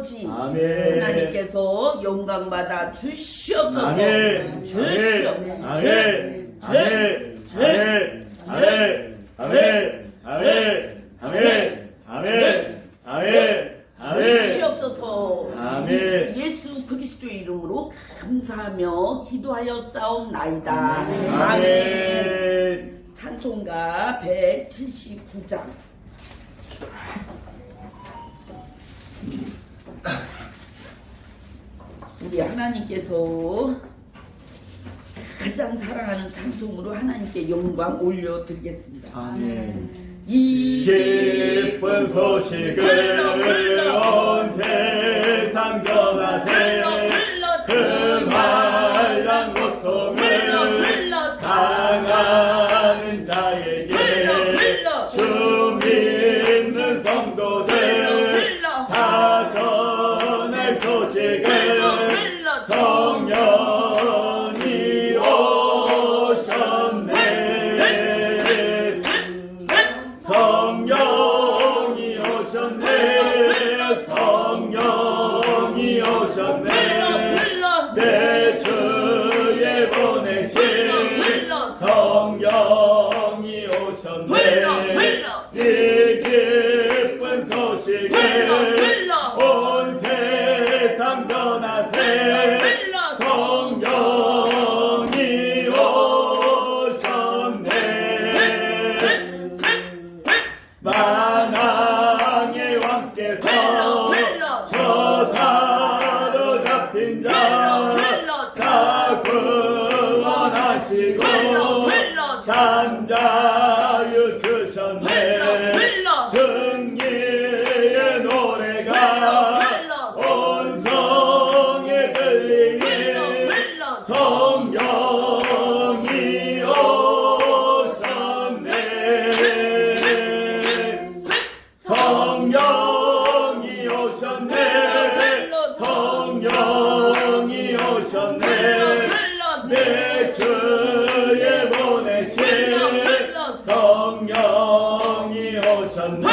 아버지 아멘. 하나님께서 영광 받아 주시옵소서. 아멘. 주시옵소서. 아멘. 아멘. 아멘. 아멘. 아멘. 아멘. 아멘. 아멘. 아멘. 아멘. 주시옵소서. 아멘. 예수 그리스도의 이름으로 감사하며 기도하여 싸움나이다. 아멘. 아멘. 찬송가 179장. 우리 하나님께서 가장 사랑하는 찬송으로 하나님께 영광 올려드리겠습니다. 아멘. 이 기쁜 소식을 온 세상 전하세 그 말랑 고통을 당하는 자에게 주 믿는 성도들 다 전할 소식을 성령이 오셨네. 성령이 오셨네. 성령이 오셨네. 내 주에 보내신 성령이 오셨네. 이 기쁜 소식을 온 세상 전하세 성령이 오셨네. 만왕의 왕께서 저 사로잡힌 자 구원하시고 잠자유 주셨네. 승리의 노래가 온 성에 들리니 성령이 오셨네. 성령이 오셨네. 성령이 오셨네. 내 주에 보내신 성령이 오셨네.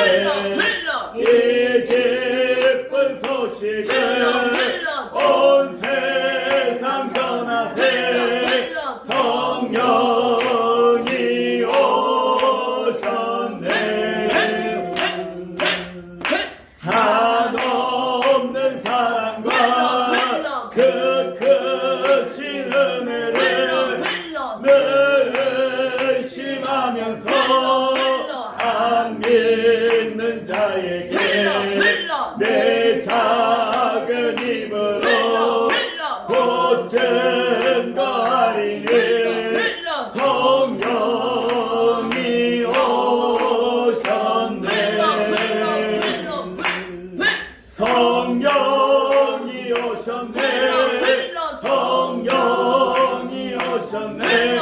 이 기쁜 소식을 온 세상 전하세 성령이 오셨네. 한없는 사랑과 그 크신 은혜를 늘 의심하면서 안 믿는 자에게 내 작은 힘으로 고친 거 아니니 성령이 오셨네. 성령이 오셨네. 성령이 오셨네.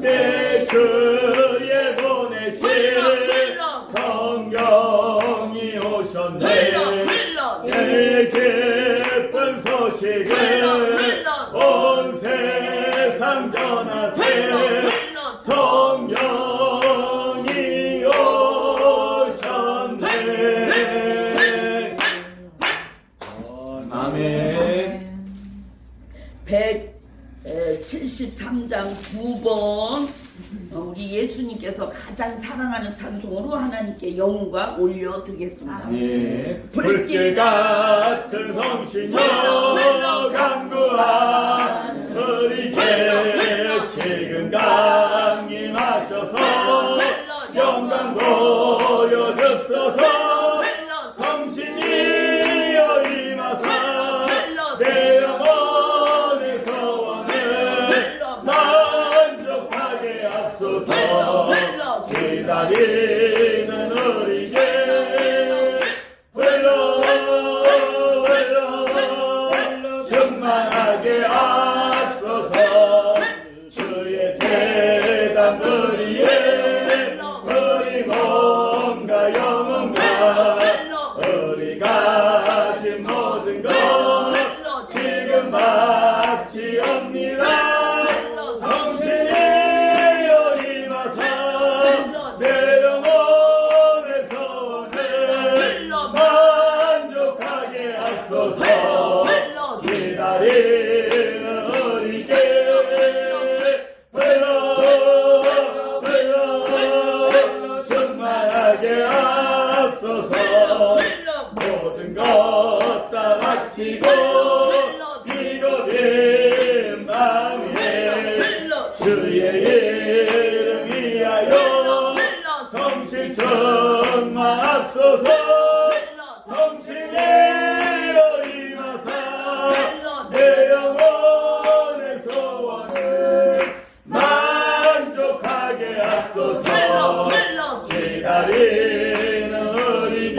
내 주에 보내신 성령이 오셨네. 내 기쁜 소식을 온 세상 전하세 성령이 오셨네. 아멘. 173장 9번. 우리 예수님께서 가장 사랑하는 찬송으로 하나님께 영광 올려드리겠습니다. 예. 불길 같은 성신여 강구한 우리께 지금 강림하셔서 영광 보여주소서. 성신이여 임하사 내 영혼의 소원을 만족하게 하소서. 기다리는 우리에게 불러 충만하게 하소서. 주의 대담 우리의 우리 몸과 영혼과 우리 가진 모든 것 지금 바치옵니다. 성신이여 임하사 내 영혼 앞서서 기다리는 어리게 흘러 충만하게 앞서서 모든 것 다 바치고 비겁인 마음에 주의 이름 위하여 성실천만 앞서서 성실하여 임하사 내 영혼의 소원을 만족하게 앞서서 기다리는 어리게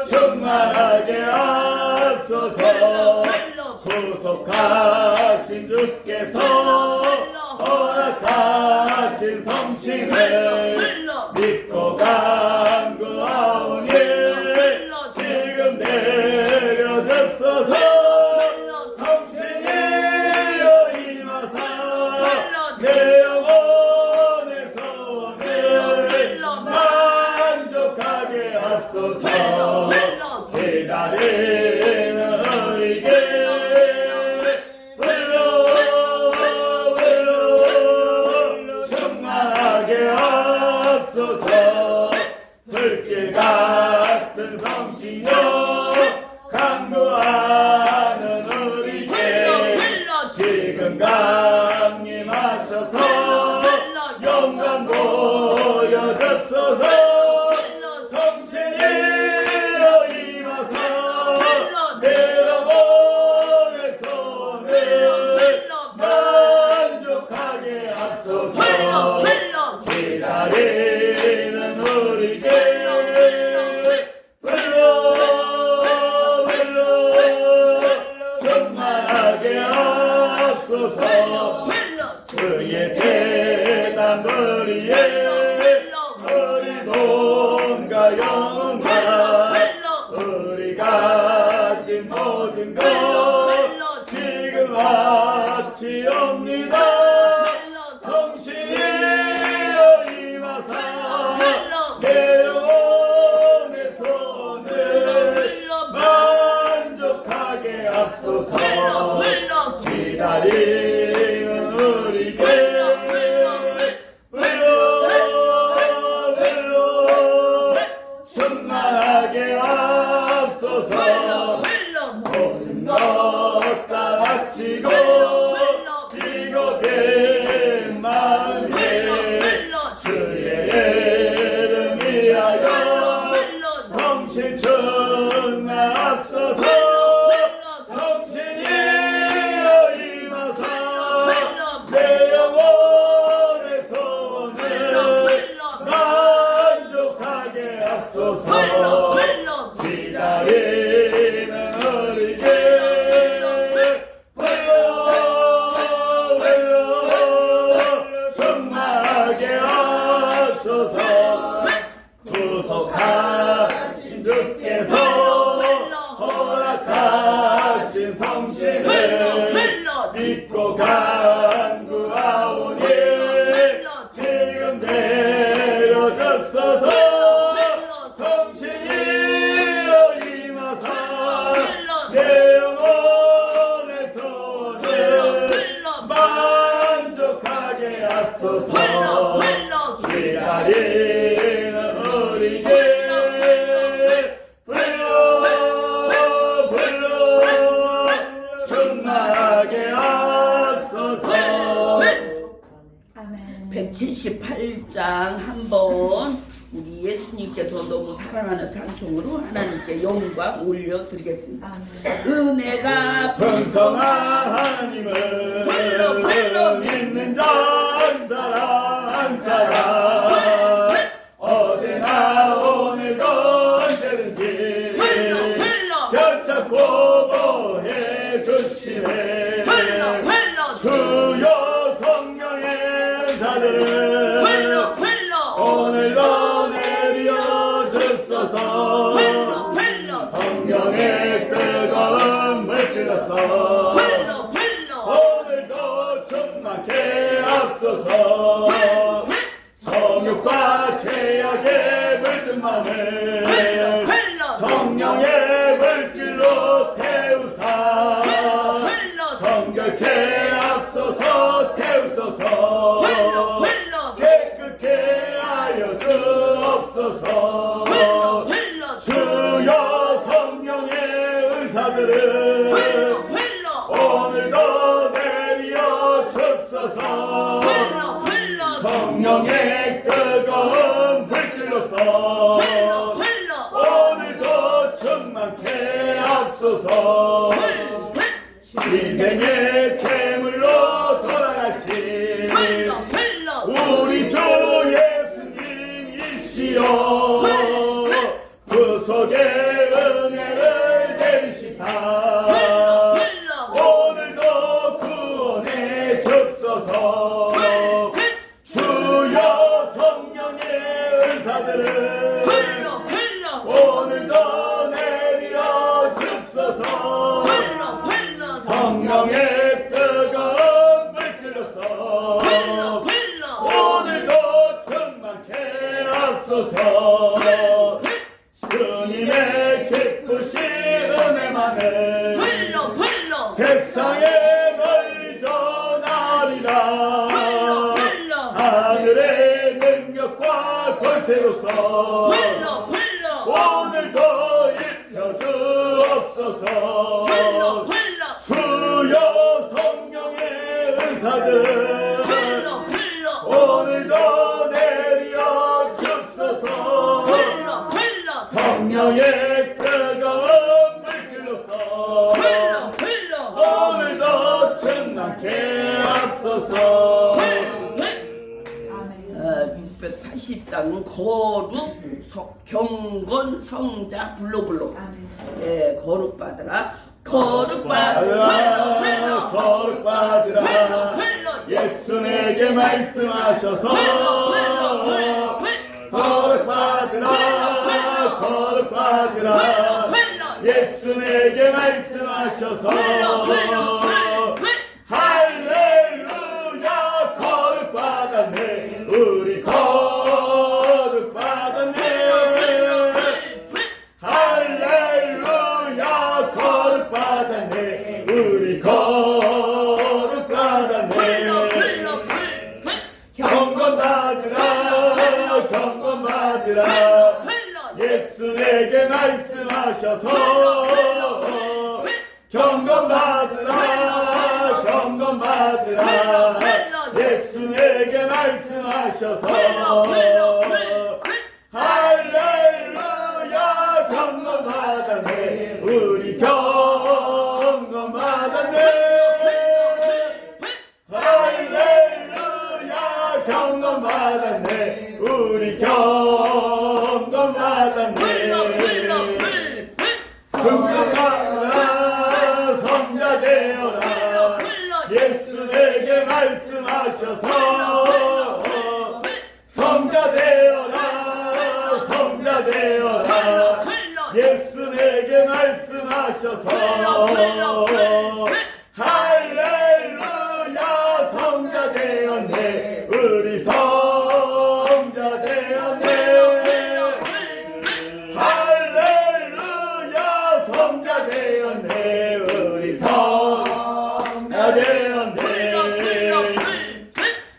충만하게 앞서서 구속하신 주께서 허락하신 성신을 믿고 간구하오니 지금 내려잡소서 성신이여 임하사 내 영혼의 소원을 만족하게 앞서서 기다리는 어리게 충만하게 앞서서 불길 같은 성신여 간구하는 우리께 지금 강림하셔서 영광 보여주소서 성신이여 임하사 내 영혼의 소원을 만족하게 앞서서 기다리는 우리게 충만하게 앞서서 그의 재단 머리에 우리 몸과 영혼과 우리 가진 모든 것 지금 바치옵니다 성신이여 임하사 내 영혼의 소원을 만족하게 앞서서 기다리는 우리게 충만하게 앞서서 모든 것 다 바치고 비겁인 마음에 주의 이름 위하여 성실천만 앞서서 성신이여 임하사 내 영혼의 소원을 만족하게 앞서서 기다리는 어리게 충만하게 앞서서 구속하신 주께서 허락하신 성신을 믿고 간구하오니 지금 내려잡소서 성신이여 임하사 내 영혼의 소원을 만족하게 앞서서 기다리는 우리게 충만하게 앞서서 178장 한번 우리 예수님께서 너무 사랑하는 찬송으로 하나님께 영광 올려드리겠습니다. 은혜가 풍성한 하나님을 믿는 자 한 사람 어제나 오늘도 언제든지 펴찾고 보해 주시네 주여 성령의 은사들을 오늘도 내려 주소서 성령의 뜨거운 물들어서 오늘도 충만케 앞서서 성욕과 죄악의 맘을 성령의 물길로 태우사 정결케 앞서서 태우소서 깨끗게 하여 주옵소서 주여 성령의 은사들을 오늘도 내려 줍소서 성령의 뜨거운 불길로서 오늘도 충만케 하소서 인생의 제물로 돌아가신 우리 주 예수님이시여 구속의 은혜를 내리시사 오늘도 구원해 줍소서 주여 성령의 은사들을 오늘도 내려 줍소서 성령의 뜨거운 불길로서 오늘도 충만케 하소서 주님의 기쁘신 은혜만을 세상에 널리 전하리라 하늘의 능력과 권세로서 오늘도 입혀 주옵소서 주여 성령의 은사들 오늘도 내려 줍소서 성령의 뜨거운 불길로서 오늘도 충만케 하소서 680장은 거룩 경건 성자 불로불로 거룩받으라 거룩받으라 거룩받으라 예수 내게 말씀하셔서 거룩받으라 거룩받으라 예수 내게 말씀하셔서 할렐루야 거룩받았네 우리 거룩받았네 할렐루야 거룩받았네 우리 거룩받았네 경건받으라 경건받으라 예수 내게 말씀하셔서 경건받으라 경건받으라 예수 내게 말씀하셔서 할렐루야 경건받았네 우리 경건받았네 할렐루야 경건받았네 우리 경건받았네 성자되어라 성자 되어라 예수 내게 말씀하셔서 성자 되어라 성자 되어라 예수 내게 말씀하셔서 할렐루야 성자 되었네 우리 성자 되었네 할렐루야 성자 되었네 우리 성자 되었네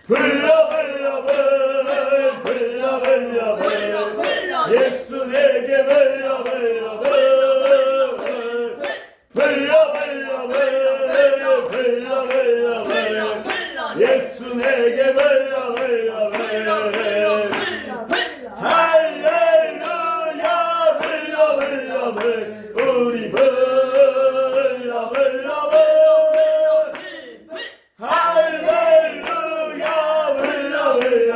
불러 불러 불러 불러 불러 예수 내게 불러 불러 불러 불러 불러 불러 예수 내게 불러 불러 불러 할렐루야 불러 불러 우리 불러 불러 할렐루야 불러 불러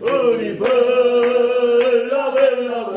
우리 불러 불러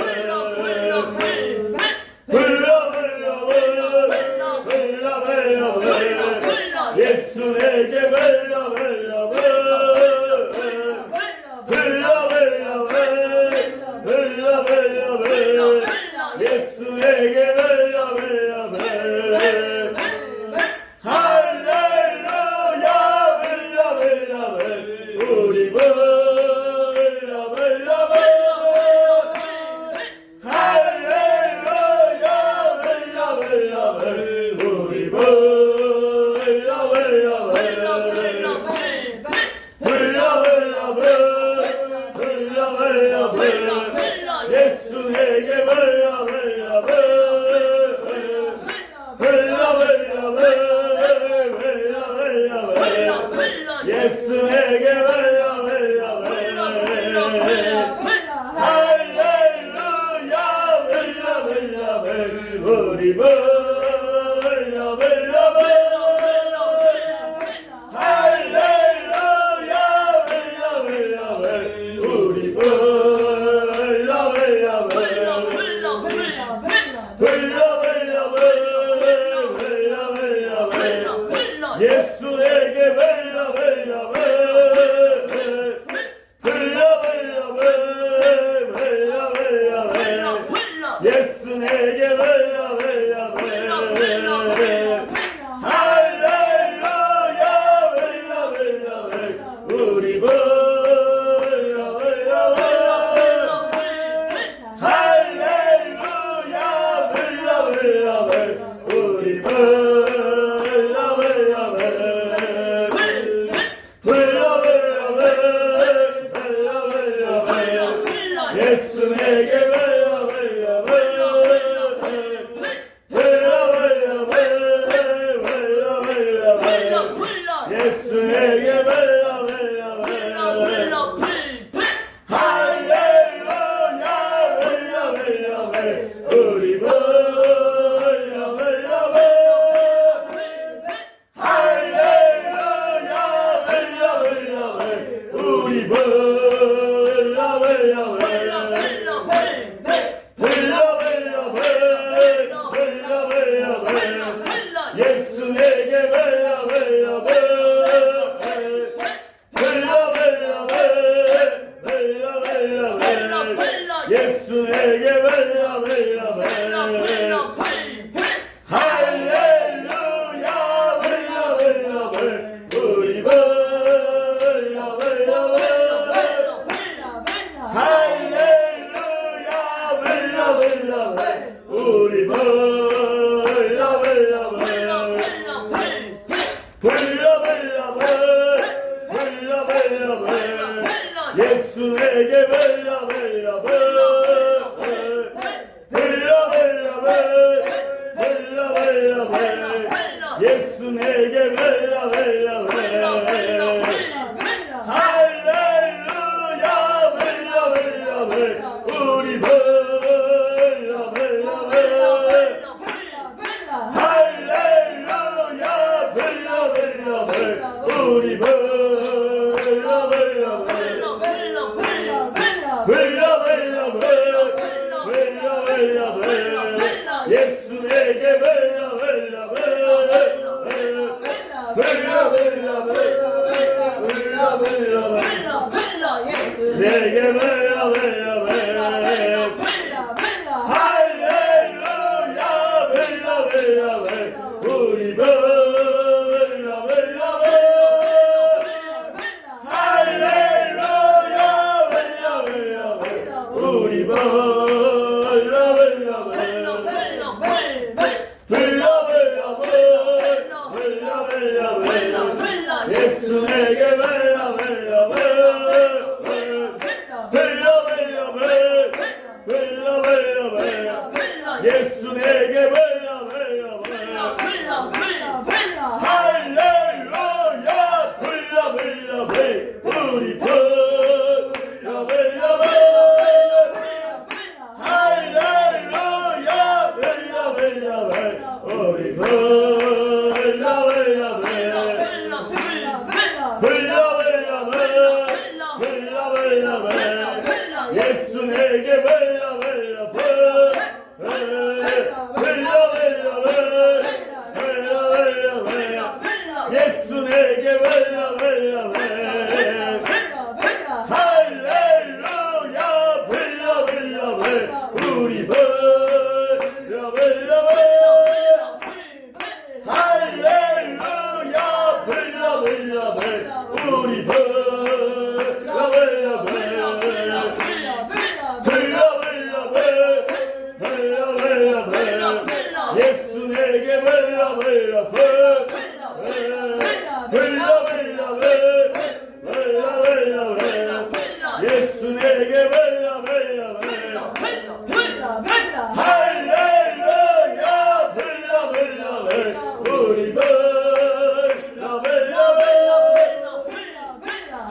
우리 불러 불러 할렐루야 불러 불러 우리 불러 불러 불러 예수에게 불러 불러 예수 내게 불러 할렐루야 불러 우리 불러 할렐루야 불러 우리 예수 내게 예수에게 할렐루야 우리 할렐루야 우리 예수 내게 예수 내게 할렐루야 우리 할렐루야 우리 예수 내게 예수 내게 할렐루야 우리 할렐루야 우리 예수 내게 내게 할렐루야 우리 예수 내게 예수 내게 할렐루야 우리 예수 내게 예수 내게 할렐루야 우리 할렐루야 우리 예수 내게 예수 내게 할렐루야 우리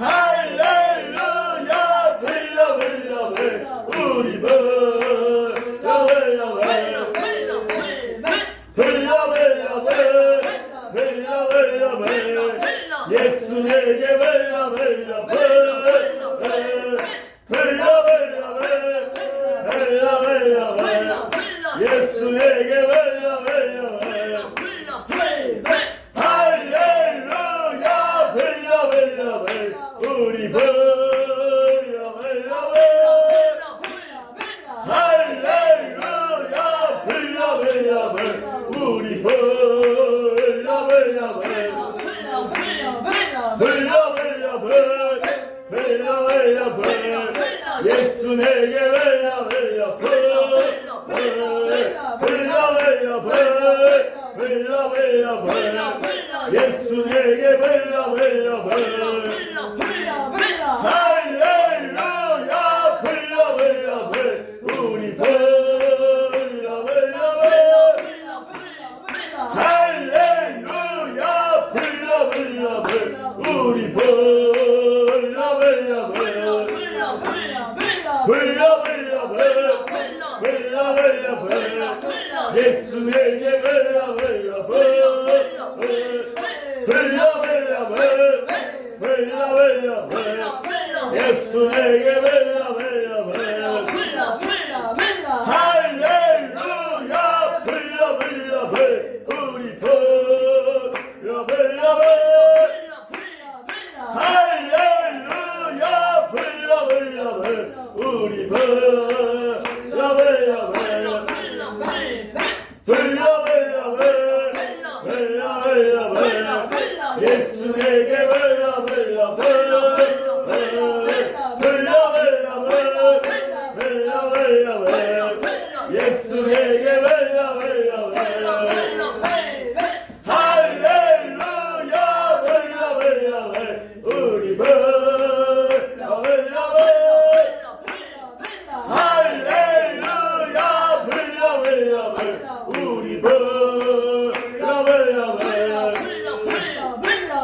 할렐루야 우리 벨라 벨라 벨라 예수에게 벨라 벨라 벨라 할렐루야 벨라 벨라 벨라 우리 벨라 벨라 벨라 할렐루야 벨라 벨라 벨라 우리 벨라 벨라 벨라 벨라 벨라 벨라 벨라 벨라 예수 내게 벨라 벨라 벨라 벨라 벨라 벨라 벨라 벨라 예수 내게 벨라 벨라 벨라 할렐루야 벨라 벨라 벨라 우리 벨라 벨라 벨라 할렐루야 벨라 벨라 벨라 우리 벨라 벨라 벨라 벨라 벨라 벨라 벨라 벨라 예수 내게 벨라 벨라 벨라 벨라 벨라 벨라 벨라 예수 내게 벨라 벨라 벨라 할렐루야 벨라 벨라 벨라 우리 벨라 벨라 벨라 할렐루야 벨라 벨라 벨라 우리 벨라 벨라 벨라 벨라 벨라 벨라 벨라 벨라 예수 내게 벨라 벨라 벨라 벨라 벨라 벨라 벨라 예수 내게 벨라 벨라 벨라 할렐루야 벨라 벨라 벨라 우리 벨라 벨라 벨라 할렐루야 벨라 벨라 벨라 우리 벨라 벨라 벨라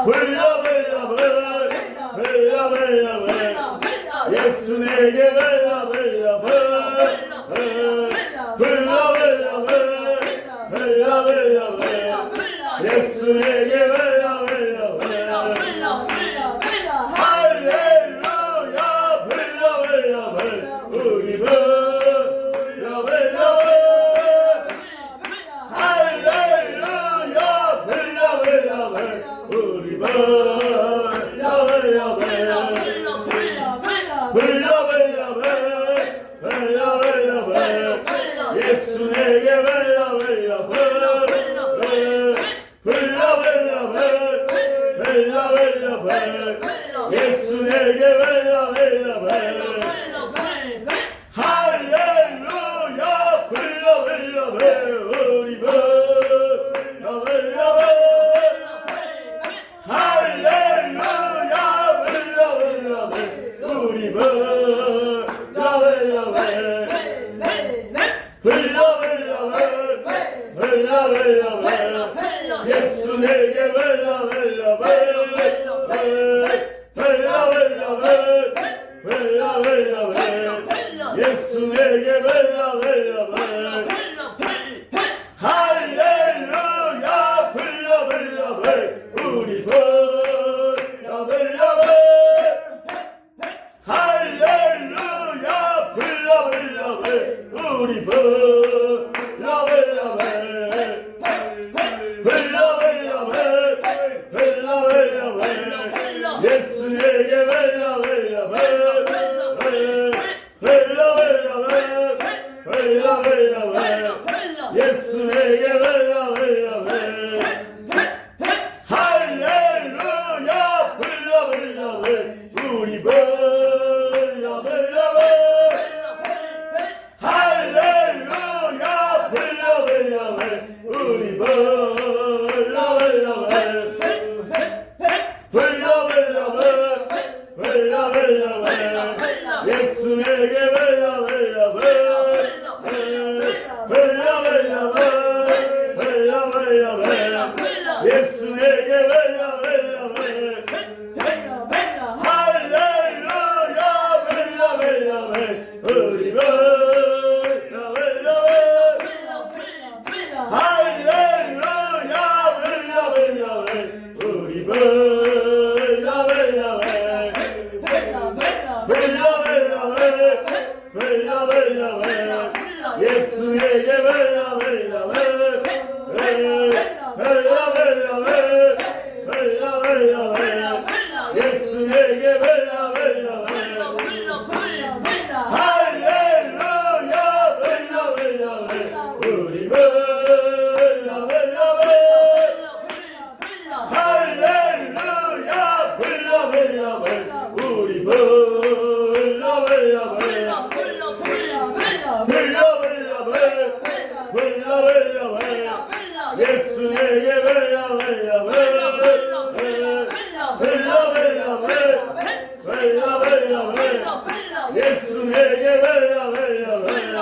벨라 벨라 벨라 벨라 벨라 예수 내게 벨라 벨라 벨라 벨라 벨라 벨라 벨라 벨라 예수 내게 벨라 벨라 벨라 할렐루야 벨라 벨라 벨라 우리 벨라 벨라 할렐루야 벨라 벨라 벨라 우리 벨라 벨라 벨라 벨라 벨라 벨라 벨라 벨라 예수 내게 벨라 벨라 벨라 벨라 벨라 벨라 벨라 벨라 예수 내게 벨라 벨라 벨라 할렐루야 벨라 벨라 벨라 우리 벨라 벨라 할렐루야 벨라 벨라 벨라 우리 벨라 벨라 벨라 벨라 벨라 예수 내게 벨라 벨라 벨라 벨라 벨라 벨라 예수 내게 벨라 벨라 벨라 할렐루야 벨라 벨라 벨라 우리 벨라 벨라 할렐루야 벨라 벨라 벨라 우리 벨라 벨라 벨라 벨라 벨라 예수 내게 벨라 벨라 벨라 벨라 벨라 예수 내게 벨라 벨라 할렐루야 벨라 벨라 우리 벨라 벨라 할렐루야 벨라 벨라 우리 벨라 벨라 벨라 벨라 예수 내게 벨라 벨라 벨라 예수 내게 벨라 벨라 할렐루야 벨라 벨라 우리 벨라 벨라 할렐루야 예수에게 벨라 벨라 벨라 벨라 벨라 벨라 벨라 벨라 예수에게 벨라 벨라 벨라 할렐루야 벨라 벨라 벨라 우리 벨라 벨라 벨라 할렐루야 벨라 벨라 벨라 우리 벨라 벨라 벨라 벨라 벨라 벨라 벨라 예수에게 벨라 벨라 벨라 벨라 벨라 벨라 벨라 예수에게 벨라 벨라 벨라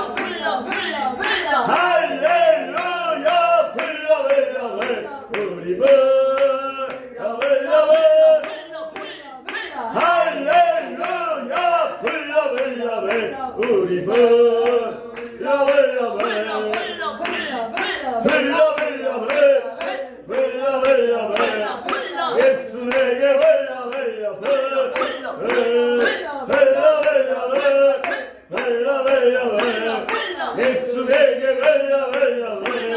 할렐루야 벨라 벨라 벨라 우리 벨라 벨라 벨라 할렐루야 벨라 벨라 벨라 우리 벨라 벨라 벨라 벨라 벨라 벨라 벨라 벨라 예수에게 벨라 벨라 벨라 벨라 벨라 벨라 예수에게 벨라 벨라 벨라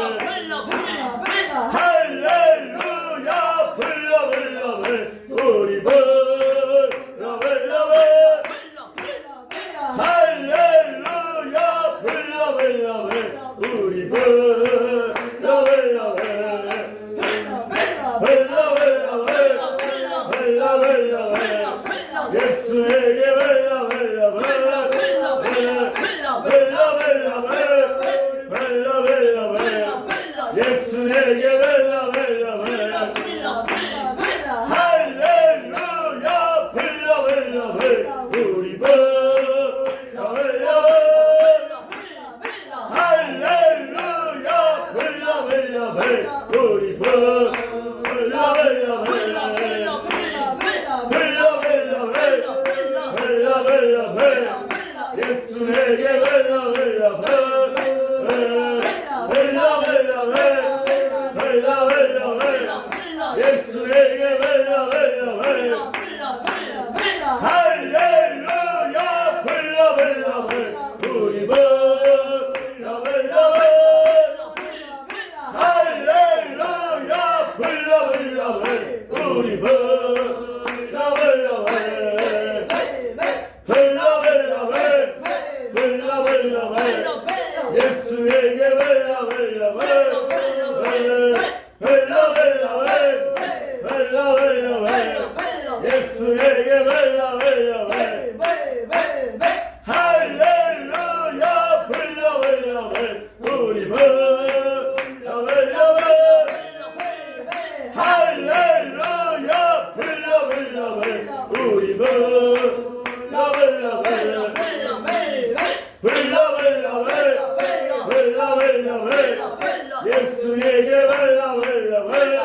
할렐루야 벨라 벨라 벨라 우리 벨라 벨라 벨라 할렐루야 벨라 벨라 벨라 우리 벨라 벨라 벨라 벨라 벨라 벨라 예수에게 벨라 벨라 벨라 벨라 벨라 벨라 예수에게 벨라 벨라 벨라 할렐루야 벨라 벨라 벨라 우리 벨라 벨라 할렐루야 벨라 벨라 벨라 우리 벨라 벨라 벨라 벨라 벨라 벨라 벨라 예수에게 벨라 벨라 벨라 벨라 벨라 벨라 예수에게 벨라 벨라 벨라 할렐루야 벨라 벨라 벨라 우리 벨라 벨라 할렐루야 벨라 벨라 벨라 우리 벨라 벨라 벨라 벨라 벨라 예수에게 벨라 벨라 벨라 벨라 벨라 예수에게 벨라 벨라 할렐루야 벨라 벨라 벨라 우리 벨라 벨라 할렐루야 벨라 벨라 벨라 우리 벨라 벨라 벨라 벨라 벨라 벨라 예수에게 벨라 벨라 벨라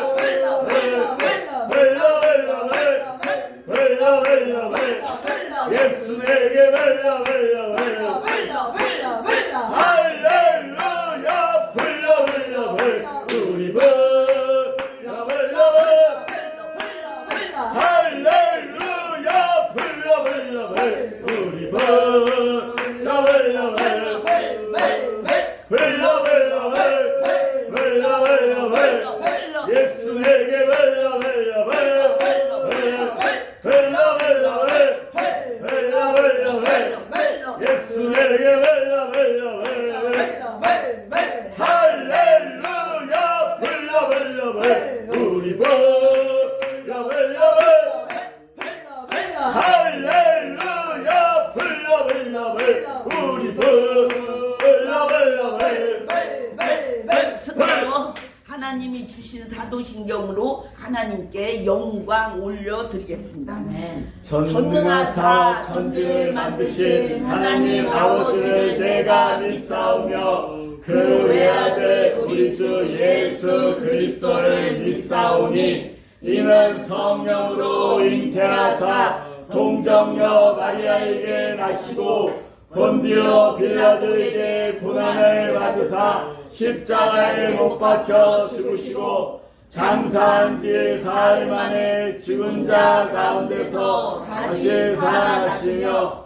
벨라 예수에게 벨라 벨라 할렐루야 벨라 벨라 벨라 우리 벨라 벨라 할렐루야 벨라 벨라 벨라 우리 벨라 벨라 벨라 벨라 벨라 벨라 예수에게 벨라 벨라 벨라 벨라 벨라 예수에게 벨라 벨라 할렐루야 벨라 벨라 벨라 우리 벨라 벨라 할렐루야 벨라 벨라 벨라 우리 벨라 벨라 스스로 하나님이 주신 사도신경으로 하나님께 영광 올려드리겠습니다. 전능하사 천지를 만드신 하나님 아버지를 내가 믿사오며 그 외아들 우리 주 예수 그리스도를 믿사오니 이는 성령으로 잉태하사 동정녀 마리아에게 나시고 본디오 빌라도에게 고난을 받으사 십자가에 못 박혀 죽으시고 장사한 지 사흘 만에 죽은 자 가운데서 다시 살아나시며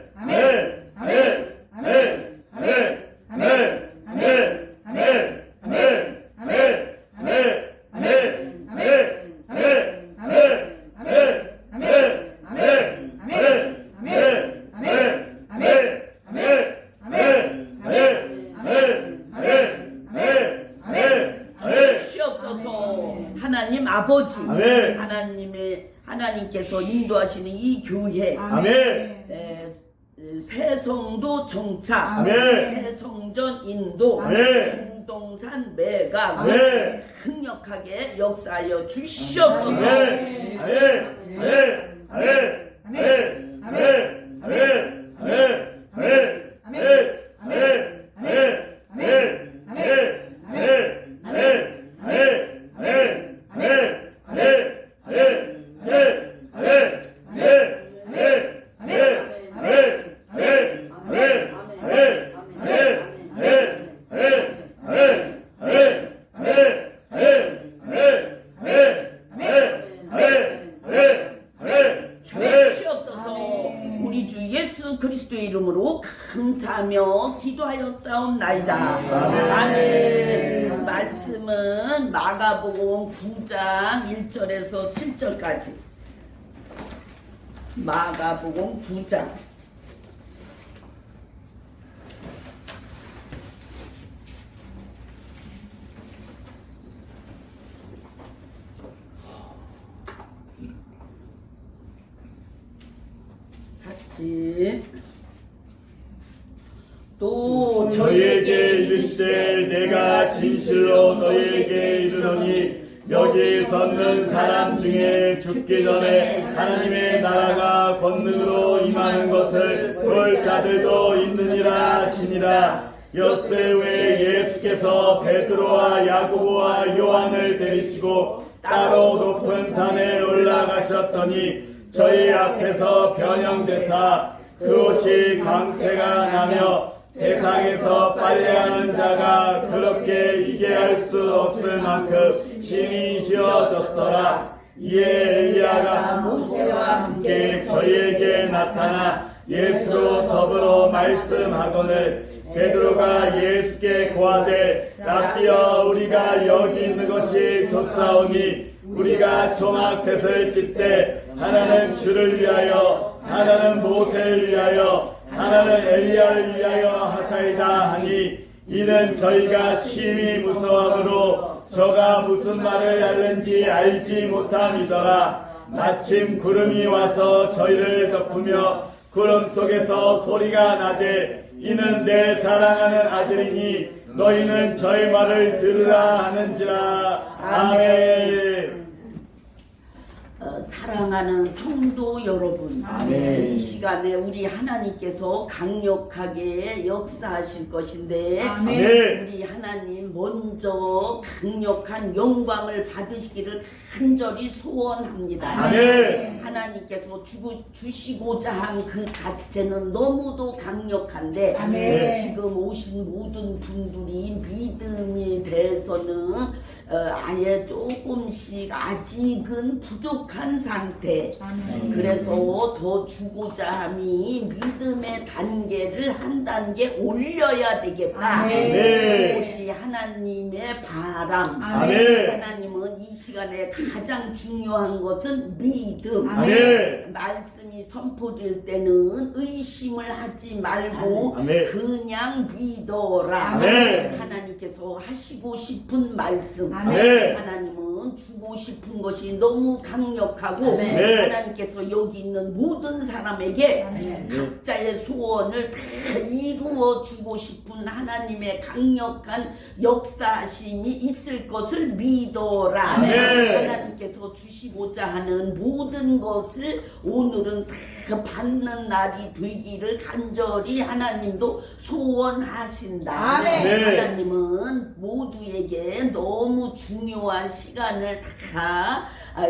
아멘. 하나님께서 인도하시는 이 교회 아멘. 새성도 정착, 아멘. 새성전 인도, 아멘. 동산 매각 아멘. 강력하게 역사하여 주시옵소서. 아멘. 아멘. 아멘. 아멘. 아멘. 아멘. 아멘. 아멘. 아멘. 주시옵소서. 우리 주 예수 그리스도의 이름으로 감사하며 기도하였사옵나이다. 아멘. 말씀은 마가복음 9장 1절에서 7절까지. 마가복음 9장 같이 또 저희에게 이르시되 내가 진실로 너희에게 이르노니 여기 섰는 사람 중에 죽기 전에 하나님의 나라가 권능으로 임하는 것을 볼 자들도 있느니라 하시니라. 엿새 후에 예수께서 베드로와 야고보와 요한을 데리시고 따로 높은 산에 올라가셨더니 저희 앞에서 변형되사 그 옷이 광채가 나며 세상에서 빨래하는 자가 그렇게 이게 할 수 없을 만큼 심히 휘어졌더라. 이에 엘리야가 모세와 함께 저희에게 나타나 예수로 더불어 말씀하거늘 베드로가 예수께 고하되 라삐여 우리가 여기 있는 것이 좋사오니 우리가 초막셋을 짓되 하나는 주를 위하여 하나는 모세를 위하여 하나는 엘리야를 위하여 하사이다 하니 이는 저희가 심히 무서워하므로 저가 무슨 말을 하는지 알지 못함이더라. 마침 구름이 와서 저희를 덮으며 구름 속에서 소리가 나되 이는 내 사랑하는 아들이니 너희는 저희 말을 들으라 하는지라. 아멘. 사랑하는 성도 여러분, 아멘. 이 시간에 우리 하나님께서 강력하게 역사하실 것인데 아멘. 우리 하나님 먼저 강력한 영광을 받으시기를 간절히 소원합니다. 아멘. 하나님께서 주시고자 한 그 가치는 너무도 강력한데 아멘. 지금 오신 모든 분들이 믿음에 대해서는 아예 조금씩 아직은 부족한 상태. 아멘. 그래서 더 주고자 함이 믿음의 단계를 한 단계 올려야 되겠다. 아멘. 그것이 하나님의 바람. 아멘. 하나님은 이 시간에 가장 중요한 것은 믿음. 아멘. 말씀이 선포될 때는 의심을 하지 말고 아멘. 그냥 믿어라. 아멘. 하나님께서 하시고 싶은 말씀. 아멘. 하나님은 주고 싶은 것이 너무 강력하고 아멘. 하나님께서 여기 있는 모든 사람에게 아멘. 각자의 소원을 다 이루어 주고 싶은 하나님의 강력한 역사심이 있을 것을 믿어라. 아멘. 하나님께서 주시고자 하는 모든 것을 오늘은 다 받는 날이 되기를 간절히 하나님도 소원하신다. 아멘. 하나님은 모두에게 너무 중요한 시간을 다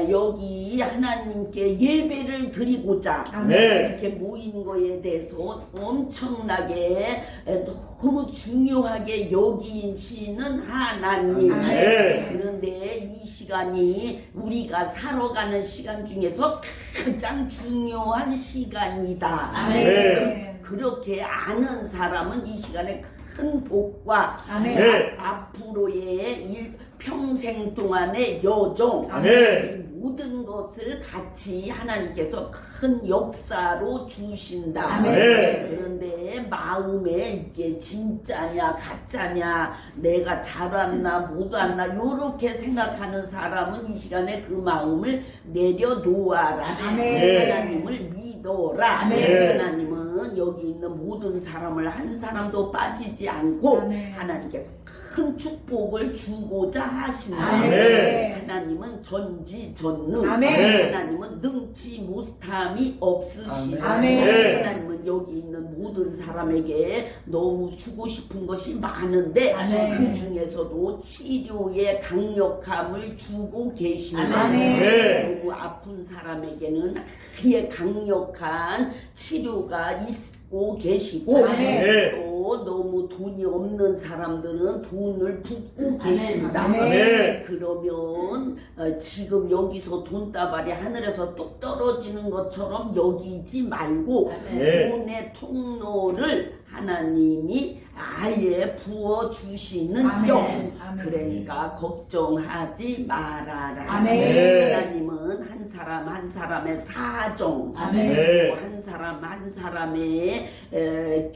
여기 하나님께 예배를 드리고자 아멘. 이렇게 모인 거에 대해서 엄청나게 너무 중요하게 여기시는 하나님. 아멘. 그런데 이 시간이 우리가 살아가는 시간 중에서 가장 중요한 시간이다. 아멘. 그렇게 아는 사람은 이 시간에 큰 복과 아멘. 네. 앞으로의 평생 동안의 여정, 아멘. 이 모든 것을 같이 하나님께서 큰 역사로 주신다. 아멘. 그런데 마음에 이게 진짜냐 가짜냐, 내가 잘 왔나 못 왔나 요렇게 생각하는 사람은 이 시간에 그 마음을 내려놓아라. 아멘. 하나님을 믿어라. 아멘. 하나님은 여기 있는 모든 사람을 한 사람도 빠지지 않고 아멘. 하나님께서 큰 축복을 주고자 하신다. 아멘. 하나님은 전지전능. 아멘. 하나님은 능치 못함이 없으시다. 아멘. 하나님은 여기 있는 모든 사람에게 너무 주고 싶은 것이 많은데 아멘. 그 중에서도 치료의 강력함을 주고 계신다. 아멘. 너무 아픈 사람에게는 그의 강력한 치료가 있고 계시고 아멘. 또 너무 돈이 없는 사람들은 돈을 붓고 계신다. 아멘. 그러면 지금 여기서 돈다발이 하늘에서 뚝 떨어지는 것처럼 여기지 말고 아멘. 돈의 통로를 하나님이 아예 부어주시는 아멘. 영. 아멘. 그러니까 걱정하지 말아라. 아멘. 하나님은 한 사람 한 사람의 사정, 아멘. 또 한 사람 한 사람의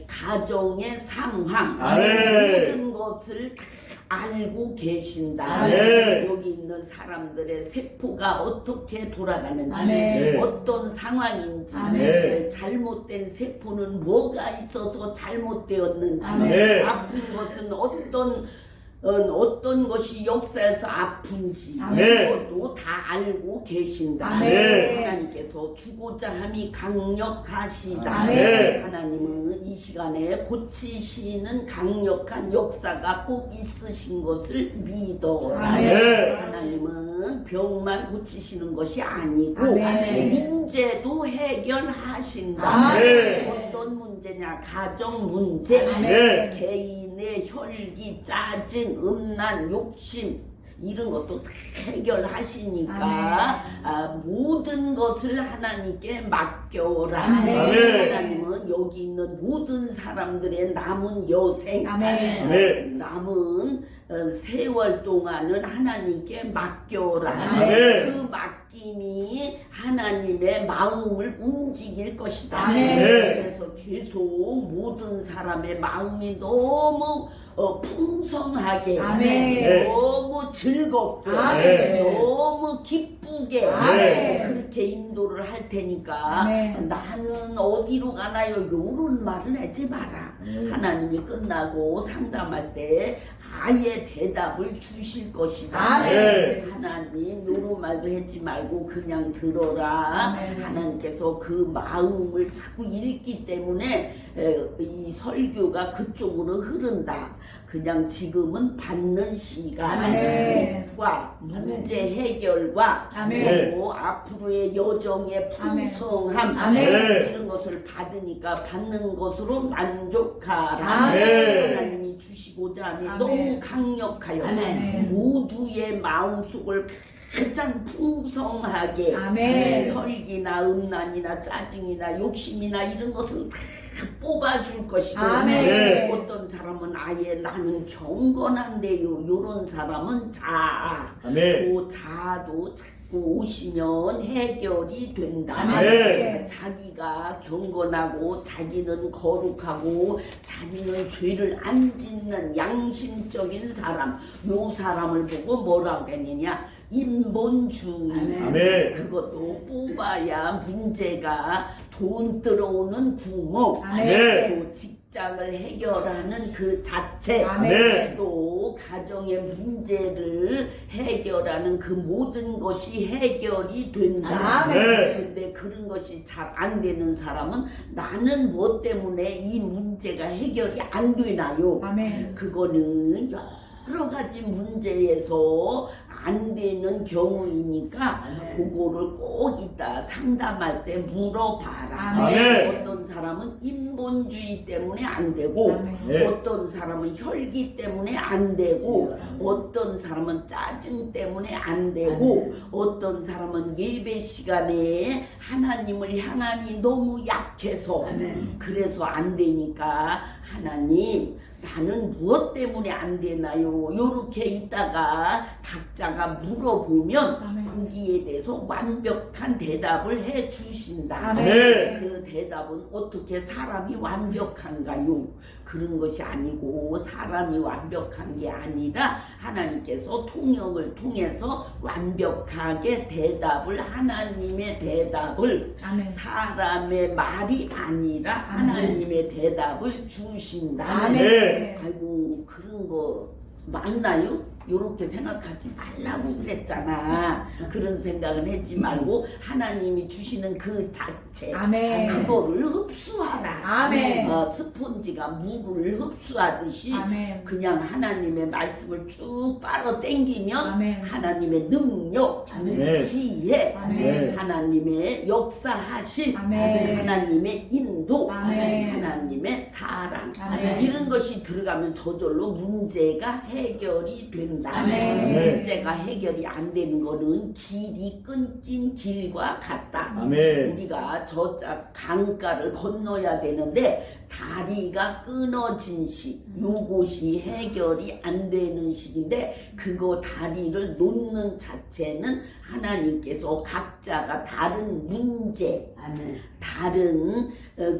가정의 상황, 아멘. 모든 것을 다 알고 계신다. 아멘. 여기 있는 사람들의 세포가 어떻게 돌아가는지, 아멘. 어떤 상황인지, 아멘. 잘못된 세포는 뭐가 있어서 잘못되었는지, 아멘. 아픈 것은 어떤 것이 역사에서 아픈지 아멘. 그것도 다 알고 계신다. 아멘. 하나님께서 주고자 함이 강력하시다. 아멘. 하나님은 이 시간에 고치시는 강력한 역사가 꼭 있으신 것을 믿어라. 아멘. 하나님은 병만 고치시는 것이 아니고 아멘. 문제도 해결하신다. 아멘. 어떤 문제냐? 가정 문제, 아멘. 개인의 혈기, 짜증, 음란, 욕심 이런 것도 다 해결하시니까 모든 것을 하나님께 맡겨라. 아멘. 하나님은 여기 있는 모든 사람들의 남은 여생, 아멘. 아멘. 남은 세월 동안은 하나님께 맡겨라. 아멘. 그 맡김이 하나님의 마음을 움직일 것이다. 아멘. 그래서 계속 모든 사람의 마음이 너무 풍성하게, 아멘. 너무 즐겁게, 아멘. 너무 기쁘게 아멘. 그렇게 인도를 할 테니까 아멘. 나는 어디로 가나요? 요런 말은 하지 마라. 하나님이 끝나고 상담할 때 아예 대답을 주실 것이다. 아멘. 하나님 요런 말도 하지 말고 그냥 들어라. 아멘. 하나님께서 그 마음을 자꾸 읽기 때문에 이 설교가 그쪽으로 흐른다. 그냥 지금은 받는 시간, 아멘. 과 문제 해결과 아멘. 그리고 앞으로의 여정의 풍성함 아멘. 이런 것을 받으니까 받는 것으로 만족하라. 아멘. 하나님이 주시고자 하니 아멘. 너무 강력하여 아멘. 모두의 마음속을 가장 풍성하게 아멘. 혈기나 음란이나 짜증이나 욕심이나 이런 것은 다 뽑아줄 것이고 아멘. 어떤 사람은 아예 나는 경건한데요 요런 사람은 자아 아멘. 그 자아도 자꾸 오시면 해결이 된다. 아멘. 자기가 경건하고 자기는 거룩하고 자기는 죄를 안 짓는 양심적인 사람 요 사람을 보고 뭐라고 했느냐 인본주의. 아멘. 그것도 뽑아야 문제가 돈 들어오는 구멍, 아멘. 또 직장을 해결하는 그 자체, 아멘. 또 가정의 문제를 해결하는 그 모든 것이 해결이 된다. 아멘. 근데 그런 것이 잘 안 되는 사람은 나는 뭐 때문에 이 문제가 해결이 안 되나요? 아멘. 그거는 여러 가지 문제에서 안 되는 경우이니까 그거를 꼭 이따 상담할 때 물어봐라. 아멘. 어떤 사람은 인본주의 때문에 안 되고 네. 어떤 사람은 혈기 때문에 안 되고 어떤 사람은 짜증 때문에 안 되고 어떤 사람은 예배 시간에 하나님을 향함이 너무 약해서 그래서 안 되니까 하나님 나는 무엇 때문에 안 되나요? 요렇게 있다가 각자가 물어보면 아멘. 거기에 대해서 완벽한 대답을 해 주신다. 아멘. 그 대답은 어떻게 사람이 완벽한가요? 그런 것이 아니고 사람이 완벽한 게 아니라 하나님께서 통역을 통해서 완벽하게 대답을 하나님의 대답을 아멘. 사람의 말이 아니라 하나님의 대답을 주신다. 아멘. 아이고 그런 거 맞나요? 요렇게 생각하지 말라고 그랬잖아. 그런 생각은 하지 말고 하나님이 주시는 그 자체 아멘. 그거를 흡수하라. 아멘. 스폰지가 물을 흡수하듯이 아멘. 그냥 하나님의 말씀을 쭉 빨아 당기면 아멘. 하나님의 능력, 아멘. 지혜, 아멘. 하나님의 역사하심, 아멘. 하나님의 인도, 아멘. 하나님의 사랑 아멘. 이런 것이 들어가면 저절로 문제가 해결이 된다. 아멘. 문제가 해결이 안 되는 거는 길이 끊긴 길과 같다. 아멘. 우리가 저 강가를 건너야 되는데 다리가 끊어진 시 요것이 해결이 안 되는 시기인데 그거 다리를 놓는 자체는 하나님께서 각자가 다른 문제 다른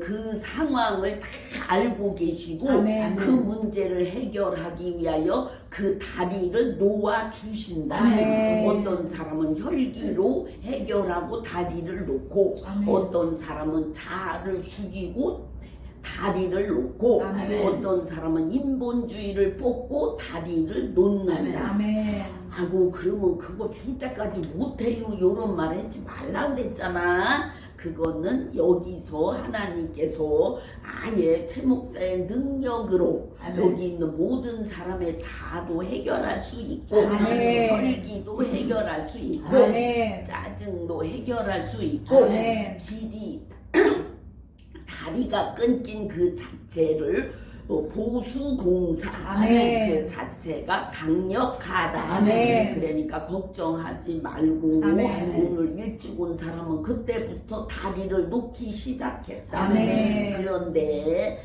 그 상황을 다 알고 계시고 아멘. 그 문제를 해결하기 위하여 그 다리를 놓아 주신다. 아멘. 어떤 사람은 혈기로 해결하고 다리를 놓고 아멘. 어떤 사람은 자아를 죽이고 다리를 놓고 아멘. 어떤 사람은 인본주의를 뽑고 다리를 놓는다. 아멘. 아이고 그러면 그거 줄 때까지 못해요 요런 말 하지 말라 그랬잖아. 그거는 여기서 하나님께서 아예 최 목사의 능력으로 여기 있는 모든 사람의 자아도 해결할 수 있고 아멘. 혈기도 해결할 수 있고 아멘. 짜증도 해결할 수 있고 아멘. 길이 다리가 끊긴 그 자체를 보수공사 아멘. 그 자체가 강력하다. 아멘. 그러니까 걱정하지 말고 아멘. 오늘 일찍 온 사람은 그때부터 다리를 놓기 시작했다. 아멘. 그런데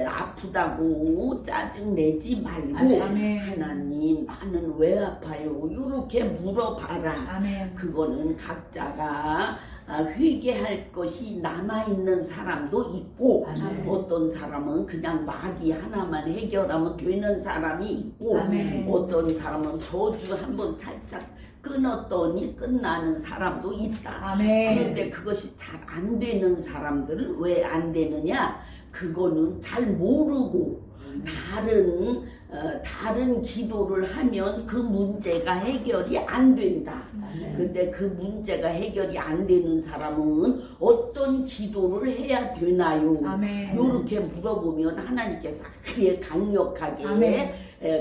아프다고 짜증 내지 말고 아멘. 하나님 나는 왜 아파요? 이렇게 물어봐라. 아멘. 그거는 각자가 회개할 것이 남아있는 사람도 있고 아멘. 어떤 사람은 그냥 마귀 하나만 해결하면 되는 사람이 있고 아멘. 어떤 사람은 저주 한번 살짝 끊었더니 끝나는 사람도 있다. 아멘. 그런데 그것이 잘 안 되는 사람들은 왜 안 되느냐? 그거는 잘 모르고 다른 기도를 하면 그 문제가 해결이 안 된다. 근데 그 문제가 해결이 안 되는 사람은 어떤 기도를 해야 되나요? 아멘. 요렇게 물어보면 하나님께서 아예 강력하게 아멘.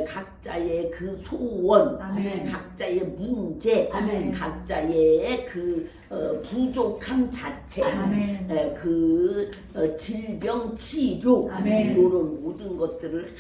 각자의 그 소원, 아멘. 각자의 문제, 아멘. 각자의 그 부족함 자체, 아멘. 질병 치료 아멘. 이런 모든 것들을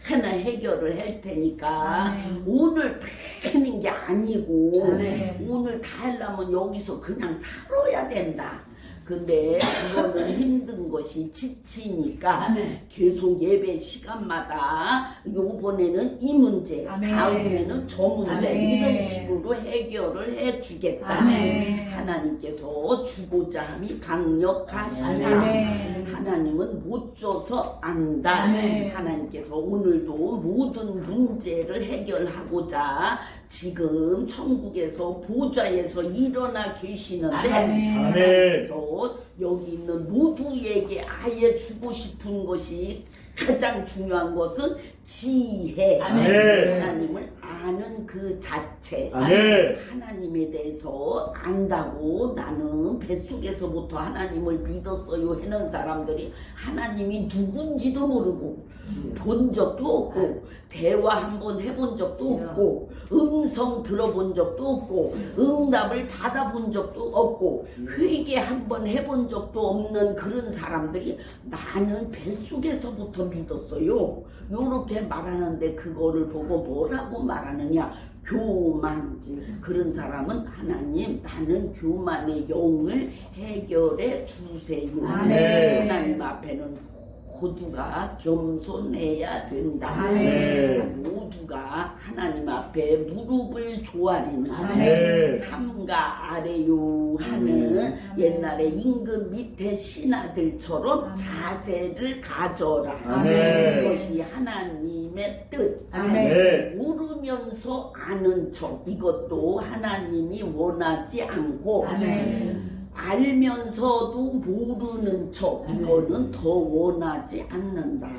하나 해결을 할 테니까 아멘. 오늘 다 하는 게 아니고 아멘. 오늘 다 하려면 여기서 그냥 살아야 된다. 근데 그거는 힘든 것이 지치니까 계속 예배 시간마다 요번에는 이 문제 아멘. 다음에는 저 문제 아멘. 이런 식으로 해결을 해주겠다. 아멘. 하나님께서 주고자 함이 강력하시다. 아멘. 하나님은 못 줘서 안다. 아멘. 하나님께서 오늘도 모든 문제를 해결하고자 지금 천국에서 보좌에서 일어나 계시는데 아멘. 하나님께서 여기 있는 모두에게 아예 주고 싶은 것이 가장 중요한 것은 지혜. 아멘. 하나님을 아는 그 자체. 아멘. 하나님에 대해서 안다고 나는 뱃속에서부터 하나님을 믿었어요 하는 사람들이 하나님이 누군지도 모르고 본 적도 없고 대화 한번 해본 적도 없고 음성 들어본 적도 없고 응답을 받아본 적도 없고 회개 한번 해본 적도 없는 그런 사람들이 나는 뱃속에서부터 믿었어요 요렇게 말하는데 그거를 보고 뭐라고 말하느냐 교만. 그런 사람은 하나님 나는 교만의 영을 해결해 주세요. 아멘. 하나님 앞에는 모두가 겸손해야 된다. 아멘. 모두가 하나님 앞에 무릎을 조아리는 아멘. 삼가 아래요 하는 옛날에 임금 밑에 신하들처럼 자세를 가져라. 아멘. 이것이 하나님의 뜻. 아멘. 모르면서 아는 척, 이것도 하나님이 원하지 않고 알면서도 모르는 척, 이거는 더 원하지 않는다.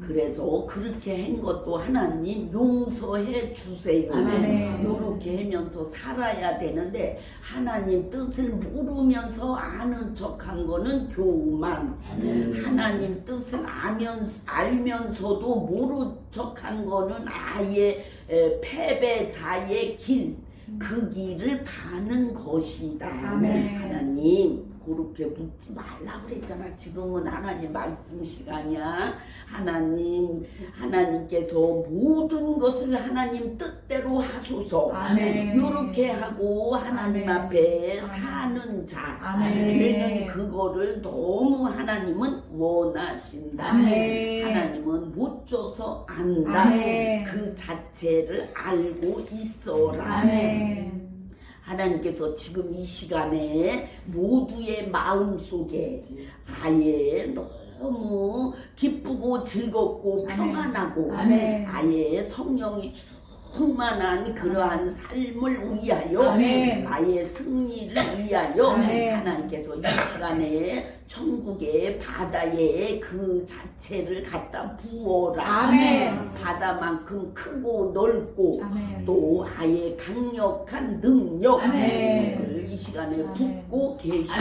그래서 그렇게 한 것도 하나님 용서해 주세요. 이렇게 하면서 살아야 되는데 하나님 뜻을 모르면서 아는 척한 거는 교만. 하나님 뜻을 알면서도 모르는 척한 거는 아예 패배자의 길. 그 길을 가는 것이다. 하나님 그렇게 묻지 말라 그랬잖아. 지금은 하나님 말씀 시간이야. 하나님께서 모든 것을 하나님 뜻대로 하소서. 이렇게 하고 하나님 앞에 사는 자. 걔는 그거를 너무 하나님은 원하신다. 하나님은 못 줘서 안다. 그 자체를 알고 있어라. 하나님께서 지금 이 시간에 모두의 마음 속에 아예 너무 기쁘고 즐겁고 평안하고 아예 성령이 충만한 그러한 삶을 위하여 아예 승리를 위하여 하나님께서 이 시간에 천국의 바다에 그 자체를 갖다 부어라. 바다만큼 크고 넓고 또 아예 강력한 능력을 이 시간에 붓고 계시고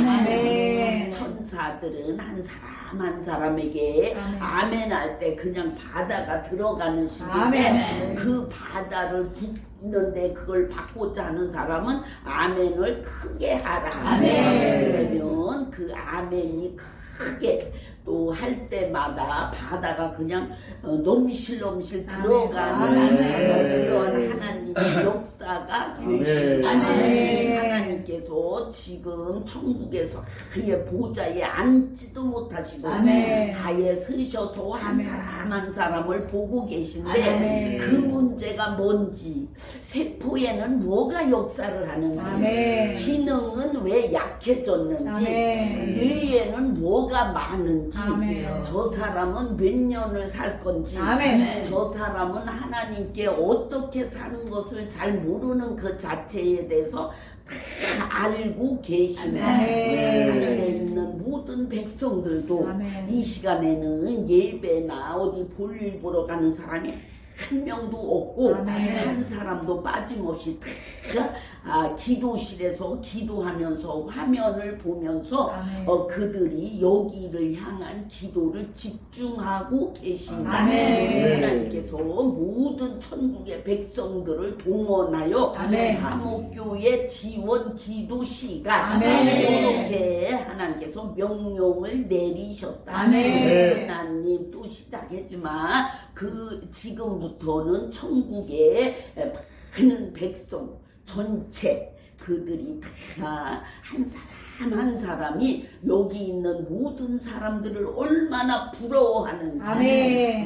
천사들은 한 사람 한 사람에게 아멘 할 때 그냥 바다가 들어가는 식인데 그 바다를 붓는데 그걸 받고자 하는 사람은 아멘을 크게 하라. 그러면 그 아멘이 크게 또 할 때마다 바다가 그냥 넘실넘실 들어가는 그런 하나님의 역사가 계십니다. 하나님께서 지금 천국에서 아예 보좌에 앉지도 못하시고 아예 서셔서 한 사람 한 사람을 보고 계신데 그 문제가 뭔지, 세포에는 뭐가 역사를 하는지, 기능은 왜 약해졌는지, 뇌에는 뭐가 많은지, 저 사람은 몇 년을 살 건지, 저 사람은 하나님께 어떻게 사는 것을 잘 모르는 그 자체에 대해서 다 알고 계시네. 하늘에 있는 모든 백성들도 이 시간에는 예배나 어디 볼일 보러 가는 사람이 한 명도 없고 한 사람도 빠짐없이 다 기도실에서 기도하면서 화면을 보면서 그들이 여기를 향한 기도를 집중하고 계신다. 하나님께서 모든 천국의 백성들을 동원하여 화목교회 지원 기도 시간 이렇게 하나님께서 명령을 내리셨다. 하나님 또 시작했지만 그 지금부터는 천국의 많은 백성 전체 그들이 다 한 사람 한 사람이 여기 있는 모든 사람들을 얼마나 부러워하는지,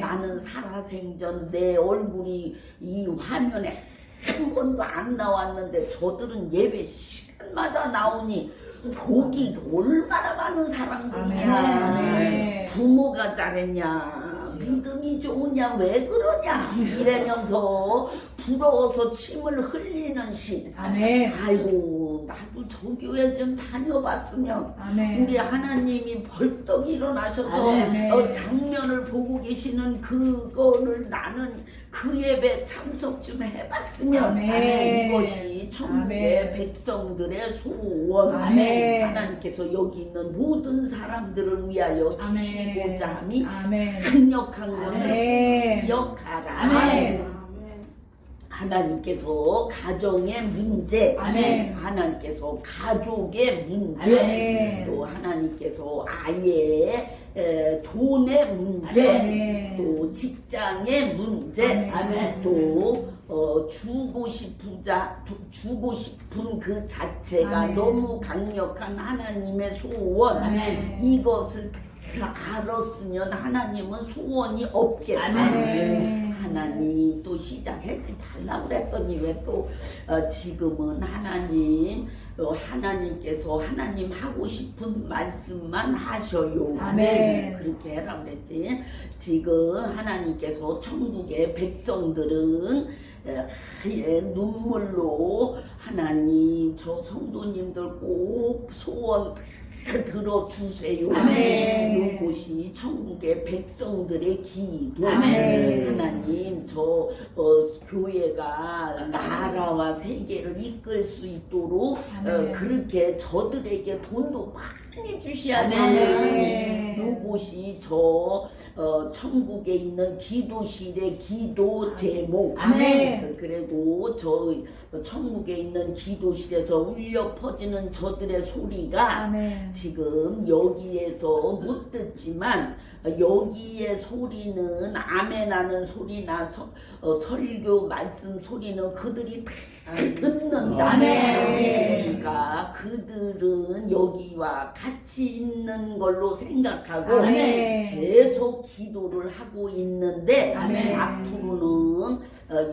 나는 살아생전 내 얼굴이 이 화면에 한 번도 안 나왔는데 저들은 예배 시간마다 나오니 복이 얼마나 많은 사람들이냐. 부모가 잘했냐, 믿음이 좋으냐, 왜 그러냐 이러면서 부러워서 침을 흘리는 시. 아이고 나도 저 교회 좀 다녀봤으면. 우리 하나님이 벌떡 일어나셔서 장면을 보고 계시는 그거를 나는 그 예배 참석 좀 해봤으면. 이것이 천국의 백성들의 소원. 하나님께서 여기 있는 모든 사람들을 위하여 주시고자 함이 강력한 것을 기억하라. 하나님께서 가정의 문제, 하나님께서 가족의 문제, 또 하나님께서 아예 돈의 문제, 또 직장의 문제, 또 주고 싶은 그 자체가 너무 강력한 하나님의 소원, 이것을 알았으면 하나님은 소원이 없겠다. 아멘. 하나님 또 시작하지 말라고 그랬더니 왜 또 지금은 하나님께서 하나님 하고 싶은 말씀만 하셔요. 아멘. 그렇게 해라 그랬지. 지금 하나님께서 천국의 백성들은 눈물로 하나님 저 성도님들 꼭 소원 들어주세요. 아멘. 이것이 천국의 백성들의 기도. 아멘. 하나님 저 교회가 나라와 세계를 이끌 수 있도록 아멘. 그렇게 저들에게 돈도 많이 주셔야 아멘. 돼요. 이것이 저 천국에 있는 기도실의 기도 제목. 아멘. 그래도 저 천국에 있는 기도실에서 울려 퍼지는 저들의 소리가 아멘. 지금 여기에서 못 듣지만 여기의 소리는 아멘하는 소리나 설교 말씀 소리는 그들이 다 듣는다. 아멘. 그러니까 그들은 여기와 같이 있는 걸로 생각하고 아멘. 계속 기도를 하고 있는데 아멘. 앞으로는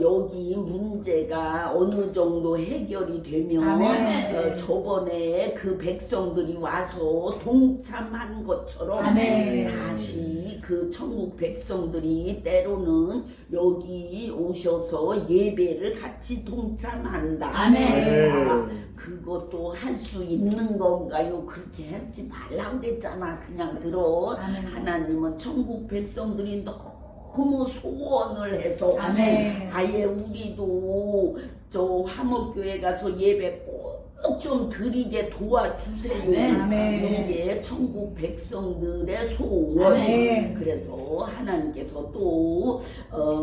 여기 문제가 어느 정도 해결이 되면 아멘. 저번에 그 백성들이 와서 동참한 것처럼 아멘. 다시 그 천국 백성들이 때로는 여기 오셔서 예배를 같이 동참한다. 아멘. 그것도 할 수 있는 건가요? 그렇게 하지 말라고 그랬잖아. 그냥 들어. 아멘. 하나님은 천국 백성들이 너무 소원을 해서 아멘. 아예 우리도 저 화목교회 가서 예배 꼭 좀 드리게 도와주세요. 아멘. 이게 천국 백성들의 소원. 아멘. 그래서 하나님께서 또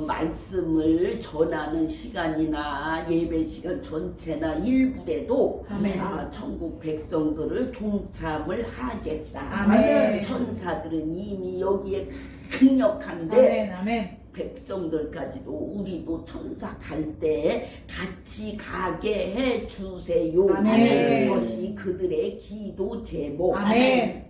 말씀을 전하는 시간이나 예배 시간 전체나 일부에도 아멘. 천국 백성들을 동참을 하겠다. 아멘. 천사들은 이미 여기에 강력한데 아멘. 아멘. 백성들까지도 우리도 천사 갈 때 같이 가게 해 주세요. 아멘. 그것이 그들의 기도 제목. 아멘.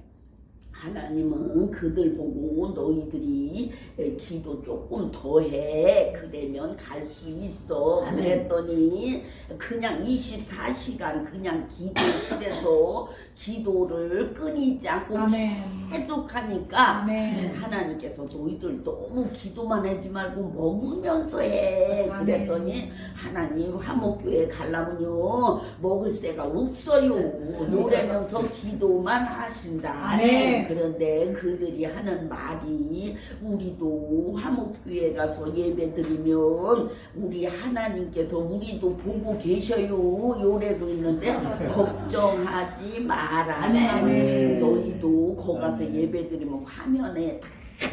하나님은 그들 보고 너희들이 기도 조금 더 해. 그러면 갈 수 있어. 그랬더니 그냥 24시간 그냥 기도실에서 기도를 끊이지 않고 아멘. 계속 하니까 아멘. 하나님께서 너희들 너무 기도만 하지 말고 먹으면서 해. 아멘. 그랬더니 하나님 화목교회 가려면요 먹을 새가 없어요. 노래면서 기도만 하신다. 아멘. 그런데 그들이 하는 말이 우리도 화목교회 가서 예배 드리면 우리 하나님께서 우리도 보고 계셔요. 요래도 있는데 걱정하지 마라. 아멘. 너희도 거기 가서 예배 드리면 화면에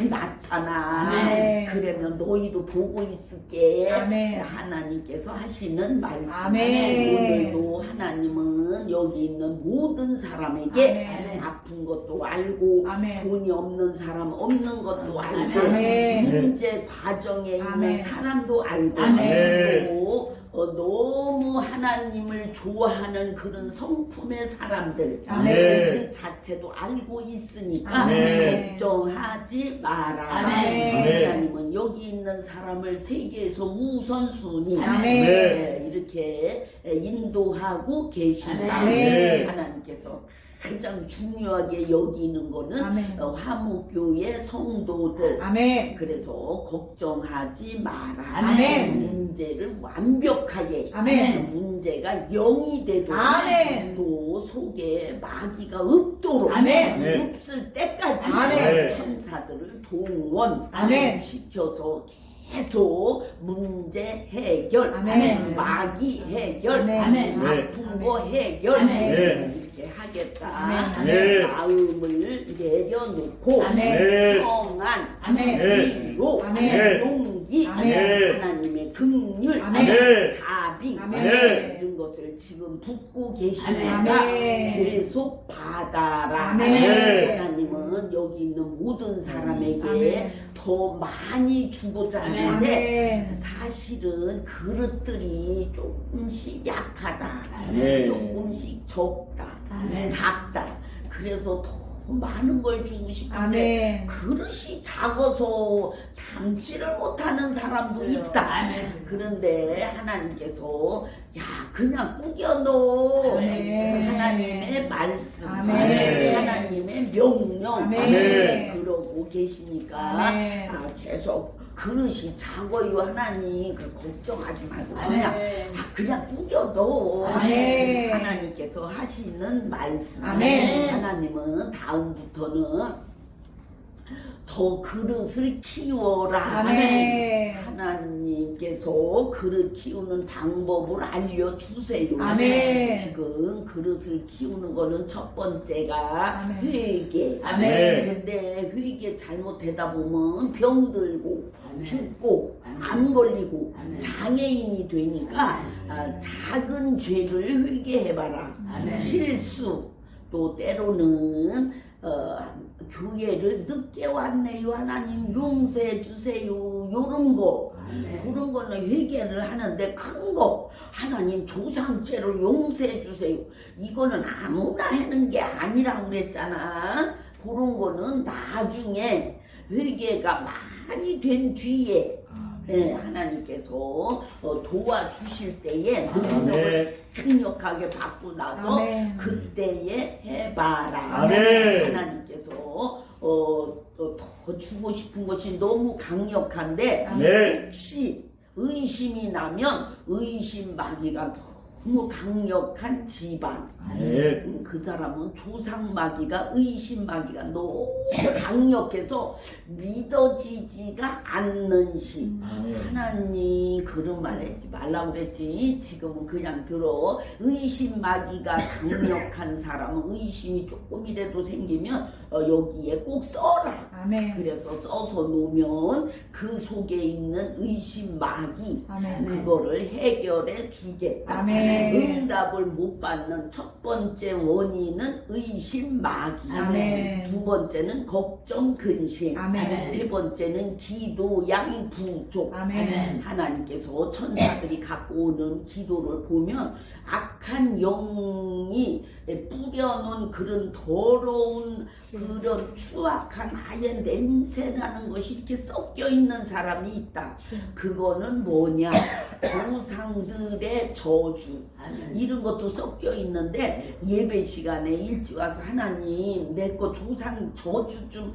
나타나. 아멘. 그러면 너희도 보고 있을게. 아멘. 하나님께서 하시는 말씀. 아멘. 오늘도 하나님은 여기 있는 모든 사람에게 아멘. 아픈 것도 알고 아멘. 돈이 없는 사람 없는 것도 알고 아멘. 문제 과정에 아멘. 있는 사람도 알고 아멘. 또 너무 하나님을 좋아하는 그런 성품의 사람들 아멘. 그 자체도 알고 있으니까 아멘. 걱정하지 마라. 아멘. 하나님은 여기 있는 사람을 세계에서 우선순위 아멘. 이렇게 인도하고 계신다. 아멘. 하나님께서 가장 중요하게 여기는 거는 아멘. 화목교회 성도들. 아멘. 그래서 걱정하지 마라. 아멘. 문제를 완벽하게 아멘. 문제가 0이 돼도 아멘. 또 속에 마귀가 없도록 아멘. 없을 때까지 아멘. 천사들을 동원 아멘. 시켜서 계속 문제 해결, 아멘. 마귀 해결, 아멘. 아픈 거 해결 아멘. 이렇게 하겠다. 아멘. 마음을 내려놓고 아멘. 평안, 아멘. 위로, 아멘. 용기, 아멘. 하나님의 긍휼, 아멘. 자비 아멘. 이런 것을 지금 붙고 계시니까 아멘. 계속 받아라. 아멘. 하나님은 여기 있는 모든 사람에게 아멘. 더 많이 주고자 하는데 아멘. 사실은 그릇들이 조금씩 약하다. 아멘. 조금씩 적다. 아멘. 작다. 그래서 더 더 많은 걸 주고 싶은데 아멘. 그릇이 작아서 담지를 못하는 사람도 있다. 아멘. 그런데 하나님께서 야 그냥 꾸겨 넣어. 아멘. 하나님의 말씀, 아멘. 하나님의 명령 아멘. 그러고 계시니까 아멘. 계속 그릇이 작아요 하나님 그 걱정하지 말고 그냥 아멘. 그냥 꾸겨 넣어. 아멘. 하나님께서 하시는 말씀. 아멘. 하나님은 다음부터는 더 그릇을 키워라. 아멘. 하나님께서 그릇 키우는 방법을 알려주세요. 아멘. 지금 그릇을 키우는 거는 첫 번째가 아멘. 회개. 아멘. 근데 회개 잘못하다 보면 병들고 아멘. 죽고 아멘. 안 걸리고 아멘. 장애인이 되니까 작은 죄를 회개해봐라. 아멘. 실수 또 때로는 교회를 늦게 왔네요 하나님 용서해 주세요 요런 거 아멘. 그런 거는 회개를 하는데 큰 거 하나님 조상죄를 용서해 주세요 이거는 아무나 하는 게 아니라고 그랬잖아 그런 거는 나중에 회개가 많이 된 뒤에 하나님께서 도와주실 때에 능력을 강력하게 받고 나서 아멘. 그때에 해봐라. 아멘. 하나님께서 더 주고 싶은 것이 너무 강력한데 아멘. 혹시 의심이 나면 의심 마귀가 너무 강력한 집안 아멘. 그 사람은 조상 마귀가 의심 마귀가 너무 강력해서 믿어지지가 않는 시 아멘. 하나님 그런 말 했지 말라고 그랬지 지금은 그냥 들어 의심 마귀가 강력한 사람은 의심이 조금이라도 생기면 여기에 꼭 써라 아멘. 그래서 써서 놓으면 그 속에 있는 의심 마귀 아멘. 그거를 해결해 주겠다. 아멘. 응답을 못 받는 첫 번째 원인은 의심 마귀. 아멘. 두 번째는 걱정 근심. 아멘. 세 번째는 기도 양 부족. 아멘. 하나님께서 천사들이 갖고 오는 기도를 보면 악한 영이 뿌려놓은 그런 더러운 그런 추악한 아예 냄새나는 것이 이렇게 섞여 있는 사람이 있다. 그거는 뭐냐? 조상들의 저주. 이런 것도 섞여 있는데 예배 시간에 일찍 와서 하나님 내 거 조상 저주 좀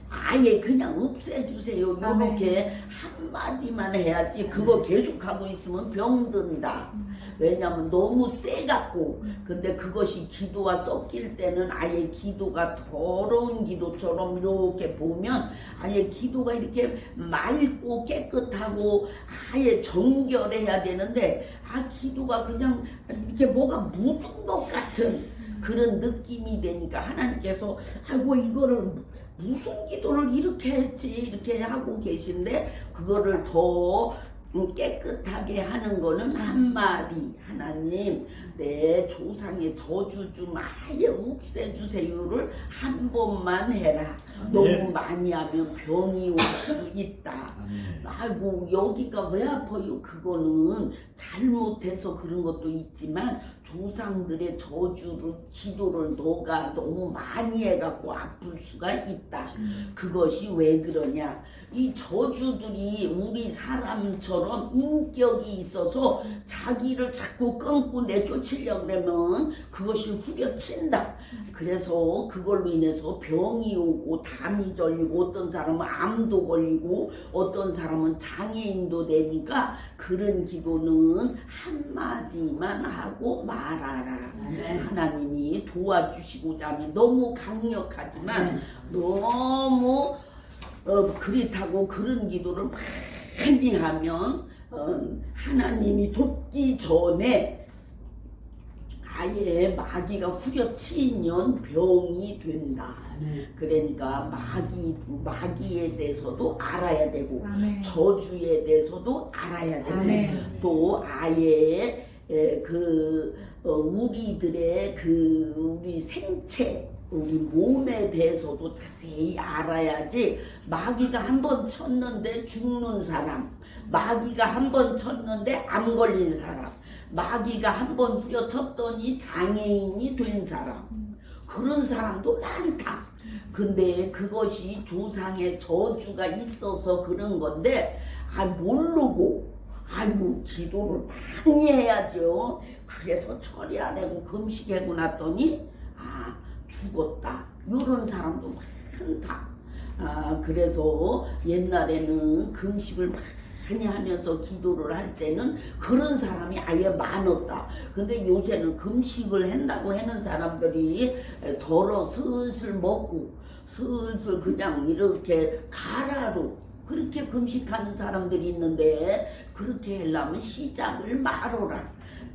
아예 그냥 없애주세요. 이렇게 한마디만 해야지 그거 계속하고 있으면 병든다. 왜냐면 너무 세갖고 근데 그것이 기도와 섞일 때는 아예 기도가 더러운 기도처럼 이렇게 보면 아예 기도가 이렇게 맑고 깨끗하고 아예 정결해야 되는데 기도가 그냥 이렇게 뭐가 묻은 것 같은 그런 느낌이 되니까 하나님께서 아이고 이거를 무슨 기도를 이렇게 했지 이렇게 하고 계신데 그거를 더 깨끗하게 하는 거는 한마디 하나님 내 조상의 저주 좀 아예 없애주세요를 한 번만 해라 너무 많이 하면 병이 올 수 있다 아이고 여기가 왜 아파요 그거는 잘못해서 그런 것도 있지만 조상들의 저주를 기도를 너가 너무 많이 해갖고 아플 수가 있다 그것이 왜 그러냐 이 저주들이 우리 사람처럼 인격이 있어서 자기를 자꾸 끊고 내쫓으려고 그러면 그것이 후려친다 그래서 그걸로 인해서 병이 오고 담이 절리고 어떤 사람은 암도 걸리고 어떤 사람은 장애인도 되니까 그런 기도는 한마디만 하고 말아라 하나님이 도와주시고자 하면 너무 강력하지만 너무 그렇다고 그런 기도를 많이 하면 하나님이 돕기 전에 아예 마귀가 후려치면 병이 된다. 그러니까 마귀에 대해서도 알아야 되고 아멘. 저주에 대해서도 알아야 되고 아멘. 또 아예 우리들의 우리 생체 우리 몸에 대해서도 자세히 알아야지 마귀가 한 번 쳤는데 죽는 사람 마귀가 한 번 쳤는데 암 걸린 사람 마귀가 한 번 후려쳤더니 장애인이 된 사람 그런 사람도 많다. 근데 그것이 조상의 저주가 있어서 그런 건데 모르고 아이고 기도를 많이 해야죠. 그래서 처리 안 하고 금식하고 났더니 죽었다. 이런 사람도 많다. 그래서 옛날에는 금식을 많이 하면서 기도를 할 때는 그런 사람이 아예 많았다. 근데 요새는 금식을 한다고 하는 사람들이 덜어 슬슬 먹고 슬슬 그냥 이렇게 가라로 그렇게 금식하는 사람들이 있는데 그렇게 하려면 시작을 말어라.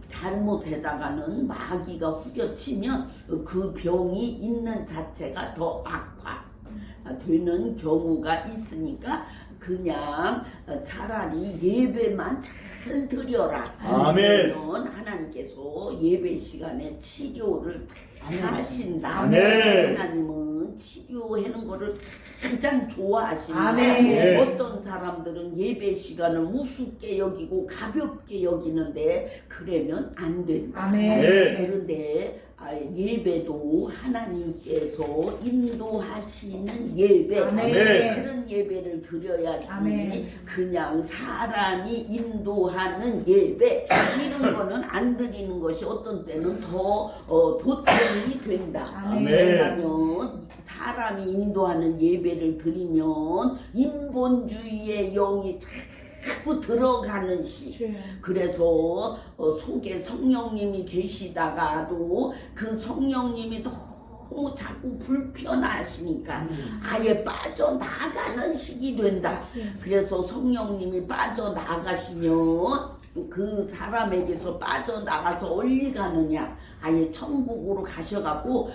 잘못하다가는 마귀가 후려치면 그 병이 있는 자체가 더 악화되는 경우가 있으니까 그냥 차라리 예배만 잘 드려라. 아멘. 그러면 하나님께서 예배 시간에 치료를 하신다. 아멘. 하나님은 치료하는 거를 가장 좋아하십니다. 아멘. 어떤 사람들은 예배 시간을 우습게 여기고 가볍게 여기는데 그러면 안 된다. 아멘. 그런데 예배도 하나님께서 인도하시는 예배, 아멘. 그런 예배를 드려야지. 아멘. 그냥 사람이 인도하는 예배 이런 거는 안 드리는 것이 어떤 때는 더 보탬이 된다. 아멘. 왜냐하면 사람이 인도하는 예배를 드리면 인본주의의 영이 자꾸 들어가는 시. 그래서 속에 성령님이 계시다가도 그 성령님이 너무 자꾸 불편하시니까 아예 빠져나가는 식이 된다. 그래서 성령님이 빠져나가시면 그 사람에게서 빠져나가서 어디 가느냐, 아예 천국으로 가셔갖고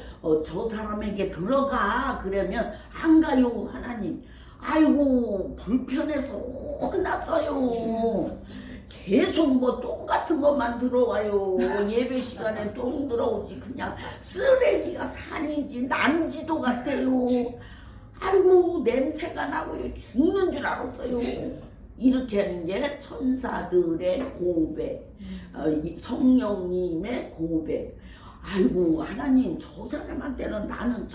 저 사람에게 들어가 그러면 안 가요. 하나님 아이고 불편해서 혼났어요. 계속 뭐 똥 같은 것만 들어와요. 예배 시간에 똥 들어오지 그냥 쓰레기가 산이지 난지도 같아요. 아이고 냄새가 나고요. 죽는 줄 알았어요. 이렇게 하는 게 천사들의 고백, 성령님의 고백. 아이고 하나님 저 사람한테는 나는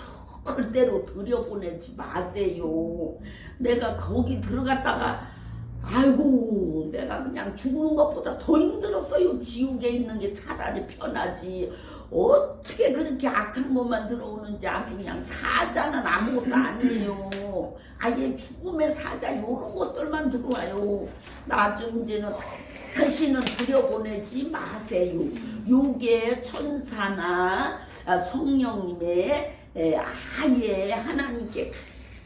절대로 들여보내지 마세요. 내가 거기 들어갔다가 아이고 내가 그냥 죽는 것보다 더 힘들었어요. 지옥에 있는 게 차라리 편하지. 어떻게 그렇게 악한 것만 들어오는지 아주 그냥 사자는 아무것도 아니에요. 아예 죽음의 사자 이런 것들만 들어와요. 나중 이제는 다시는 들여보내지 마세요. 요게 천사나 성령님의 아예 하나님께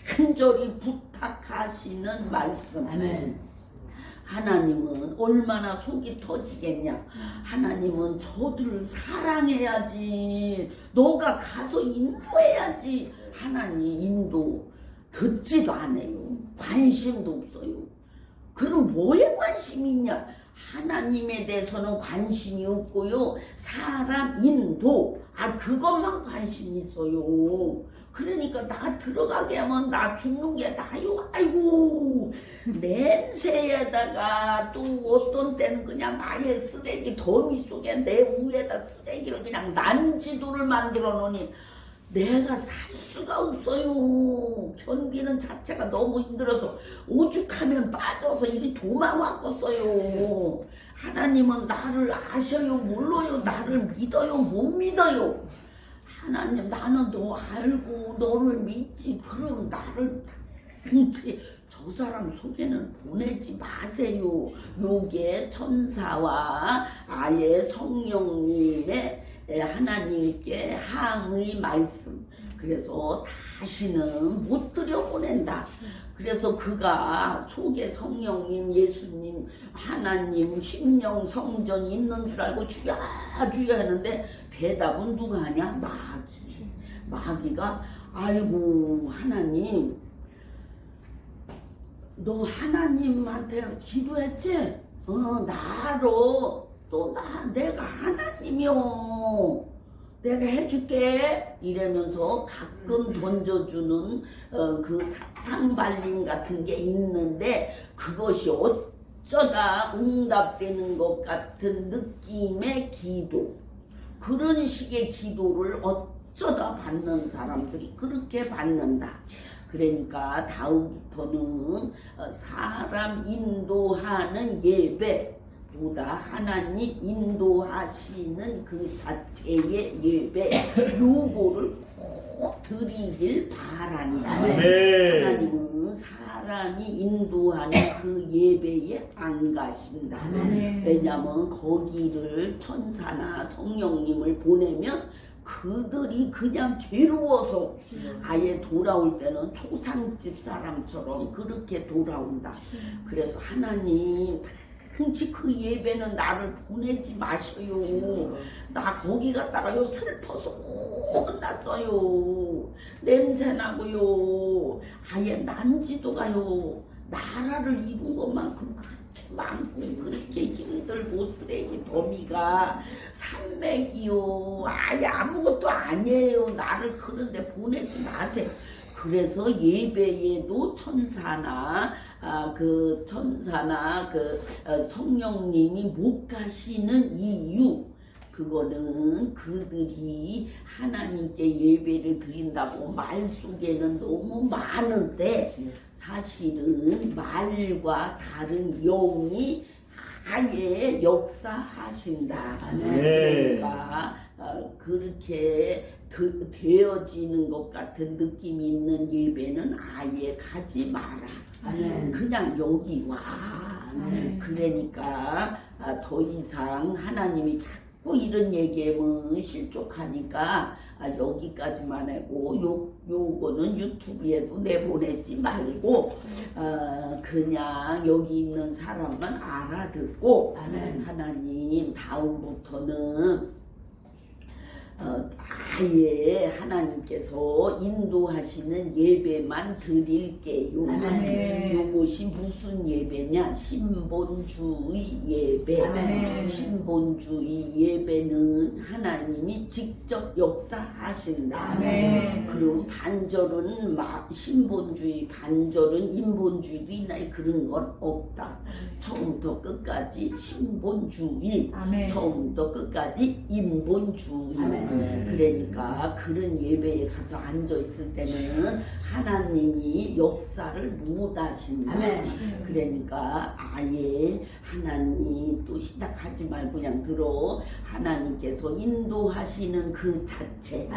간절히 부탁하시는 말씀. 아멘. 하나님은 얼마나 속이 터지겠냐. 하나님은 저들을 사랑해야지. 너가 가서 인도해야지. 하나님 인도 듣지도 않아요. 관심도 없어요. 그럼 뭐에 관심이 있냐. 하나님에 대해서는 관심이 없고요. 사람 인도 그것만 관심이 있어요. 그러니까 나 들어가게 하면 나 죽는 게 나요. 아이고 냄새에다가 또 어떤 때는 그냥 아예 쓰레기 더미 속에 내 위에다 쓰레기를 그냥 난지도를 만들어 놓으니 내가 살 수가 없어요. 견디는 자체가 너무 힘들어서 오죽하면 빠져서 이리 도망왔겠어요. 하나님은 나를 아셔요? 몰라요? 나를 믿어요? 못 믿어요? 하나님 나는 너 알고 너를 믿지. 그럼 나를 단지 저 사람 속에는 보내지 마세요. 요게 천사와 아예 성령님의 하나님께 항의 말씀. 그래서 다시는 못 들여보낸다. 그래서 그가 속에 성령님, 예수님, 하나님, 심령, 성전 있는 줄 알고 주야 주야 하는데 대답은 누가 하냐? 마귀. 마귀가 아이고 하나님 너 하나님한테 기도했지? 나로 또 내가 하나님이요. 내가 해줄게 이러면서 가끔 던져주는 그 사탕 발림 같은 게 있는데 그것이 어쩌다 응답되는 것 같은 느낌의 기도. 그런 식의 기도를 어쩌다 받는 사람들이 그렇게 받는다. 그러니까 다음부터는 사람 인도하는 예배보다 하나님 인도하시는 그 자체의 예배 요거를 꼭 드리길 바란다. 아멘. 하나님은 사람이 인도하는 그 예배에 안 가신다. 아멘. 왜냐하면 거기를 천사나 성령님을 보내면 그들이 그냥 괴로워서 아예 돌아올 때는 초상집 사람처럼 그렇게 돌아온다. 그래서 하나님 단지 그 예배는 나를 보내지 마셔요. 나 거기 갔다가요 슬퍼서 혼났어요. 냄새나고요. 아예 난지도 가요. 나라를 이룬 것만큼 그렇게 많고 그렇게 힘들고 쓰레기 더미가 산맥이요. 아예 아무것도 아니에요. 나를 그런데 보내지 마세요. 그래서 예배에도 천사나 성령님이 못 가시는 이유, 그거는 그들이 하나님께 예배를 드린다고 말 속에는 너무 많은데 사실은 말과 다른 영이 아예 역사하신다. 그러니까 그렇게 되어지는 것 같은 느낌이 있는 예배는 아예 가지 마라. 그냥 여기 와. 그러니까 더 이상 하나님이 자꾸 이런 얘기하면 실족하니까 여기까지만 하고 요거는 유튜브에도 내보내지 말고 그냥 여기 있는 사람만 알아듣고 하나님 다음부터는 아예 하나님께서 인도하시는 예배만 드릴게요. 이것이 무슨 예배냐? 신본주의 예배. 신본주의 예배는 하나님이 직접 역사하신다. 그럼 반절은 신본주의, 반절은 인본주의도 있나? 그런 건 없다. 처음부터 끝까지 신본주의, 처음부터 끝까지 인본주의. 그러니까 그런 예배에 가서 앉아 있을 때는 하나님이 역사를 못 하신다. 그러니까 아예 하나님 또 시작하지 말고 그냥 들어. 하나님께서 인도하시는 그 자체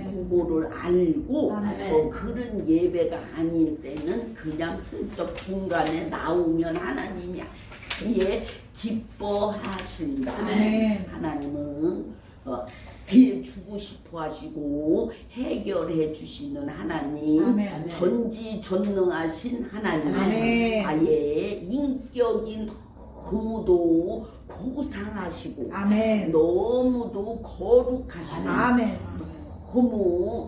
그거를 알고 그런 예배가 아닌 때는 그냥 슬쩍 중간에 나오면 하나님이 아예 기뻐하신다. 하나님은 주고 싶어 하시고 해결해 주시는 하나님, 전지전능하신 하나님, 아예 인격이 너무도 고상하시고 너무도 거룩하시고 너무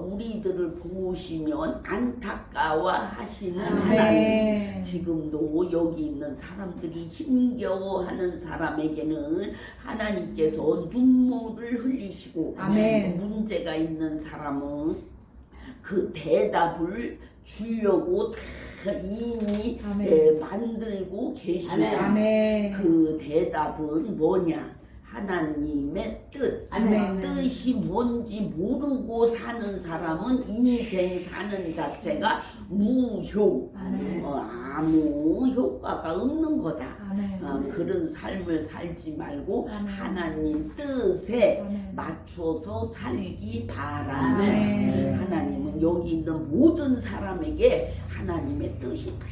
우리들을 보시면 안타까워하시는 하나님. 지금도 여기 있는 사람들이 힘겨워하는 사람에게는 하나님께서 눈물을 흘리시고 문제가 있는 사람은 그 대답을 주려고 다 이미 만들고 계시다. 그 대답은 뭐냐? 하나님의 뜻. 뜻이 뭔지 모르고 사는 사람은 인생 사는 자체가 무효. 아무 효과가 없는 거다. 그런 삶을 살지 말고 하나님 뜻에 맞춰서 살기 바란다. 하나님은 여기 있는 모든 사람에게 하나님의 뜻이 다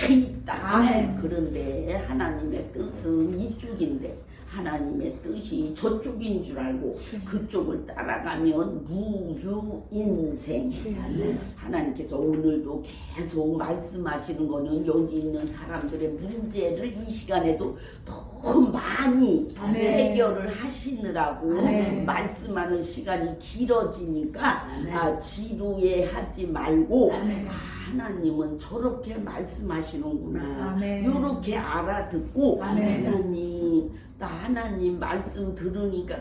있다. 그런데 하나님의 뜻은 이쪽인데 하나님의 뜻이 저쪽인 줄 알고 그쪽을 따라가면 무효인생. 하나님께서 오늘도 계속 말씀하시는 거는 여기 있는 사람들의 문제를 이 시간에도 더 많이 해결을 하시느라고 말씀하는 시간이 길어지니까 지루해하지 말고 하나님은 저렇게 말씀하시는구나. 이렇게 알아듣고 하나님, 나 하나님 말씀 들으니까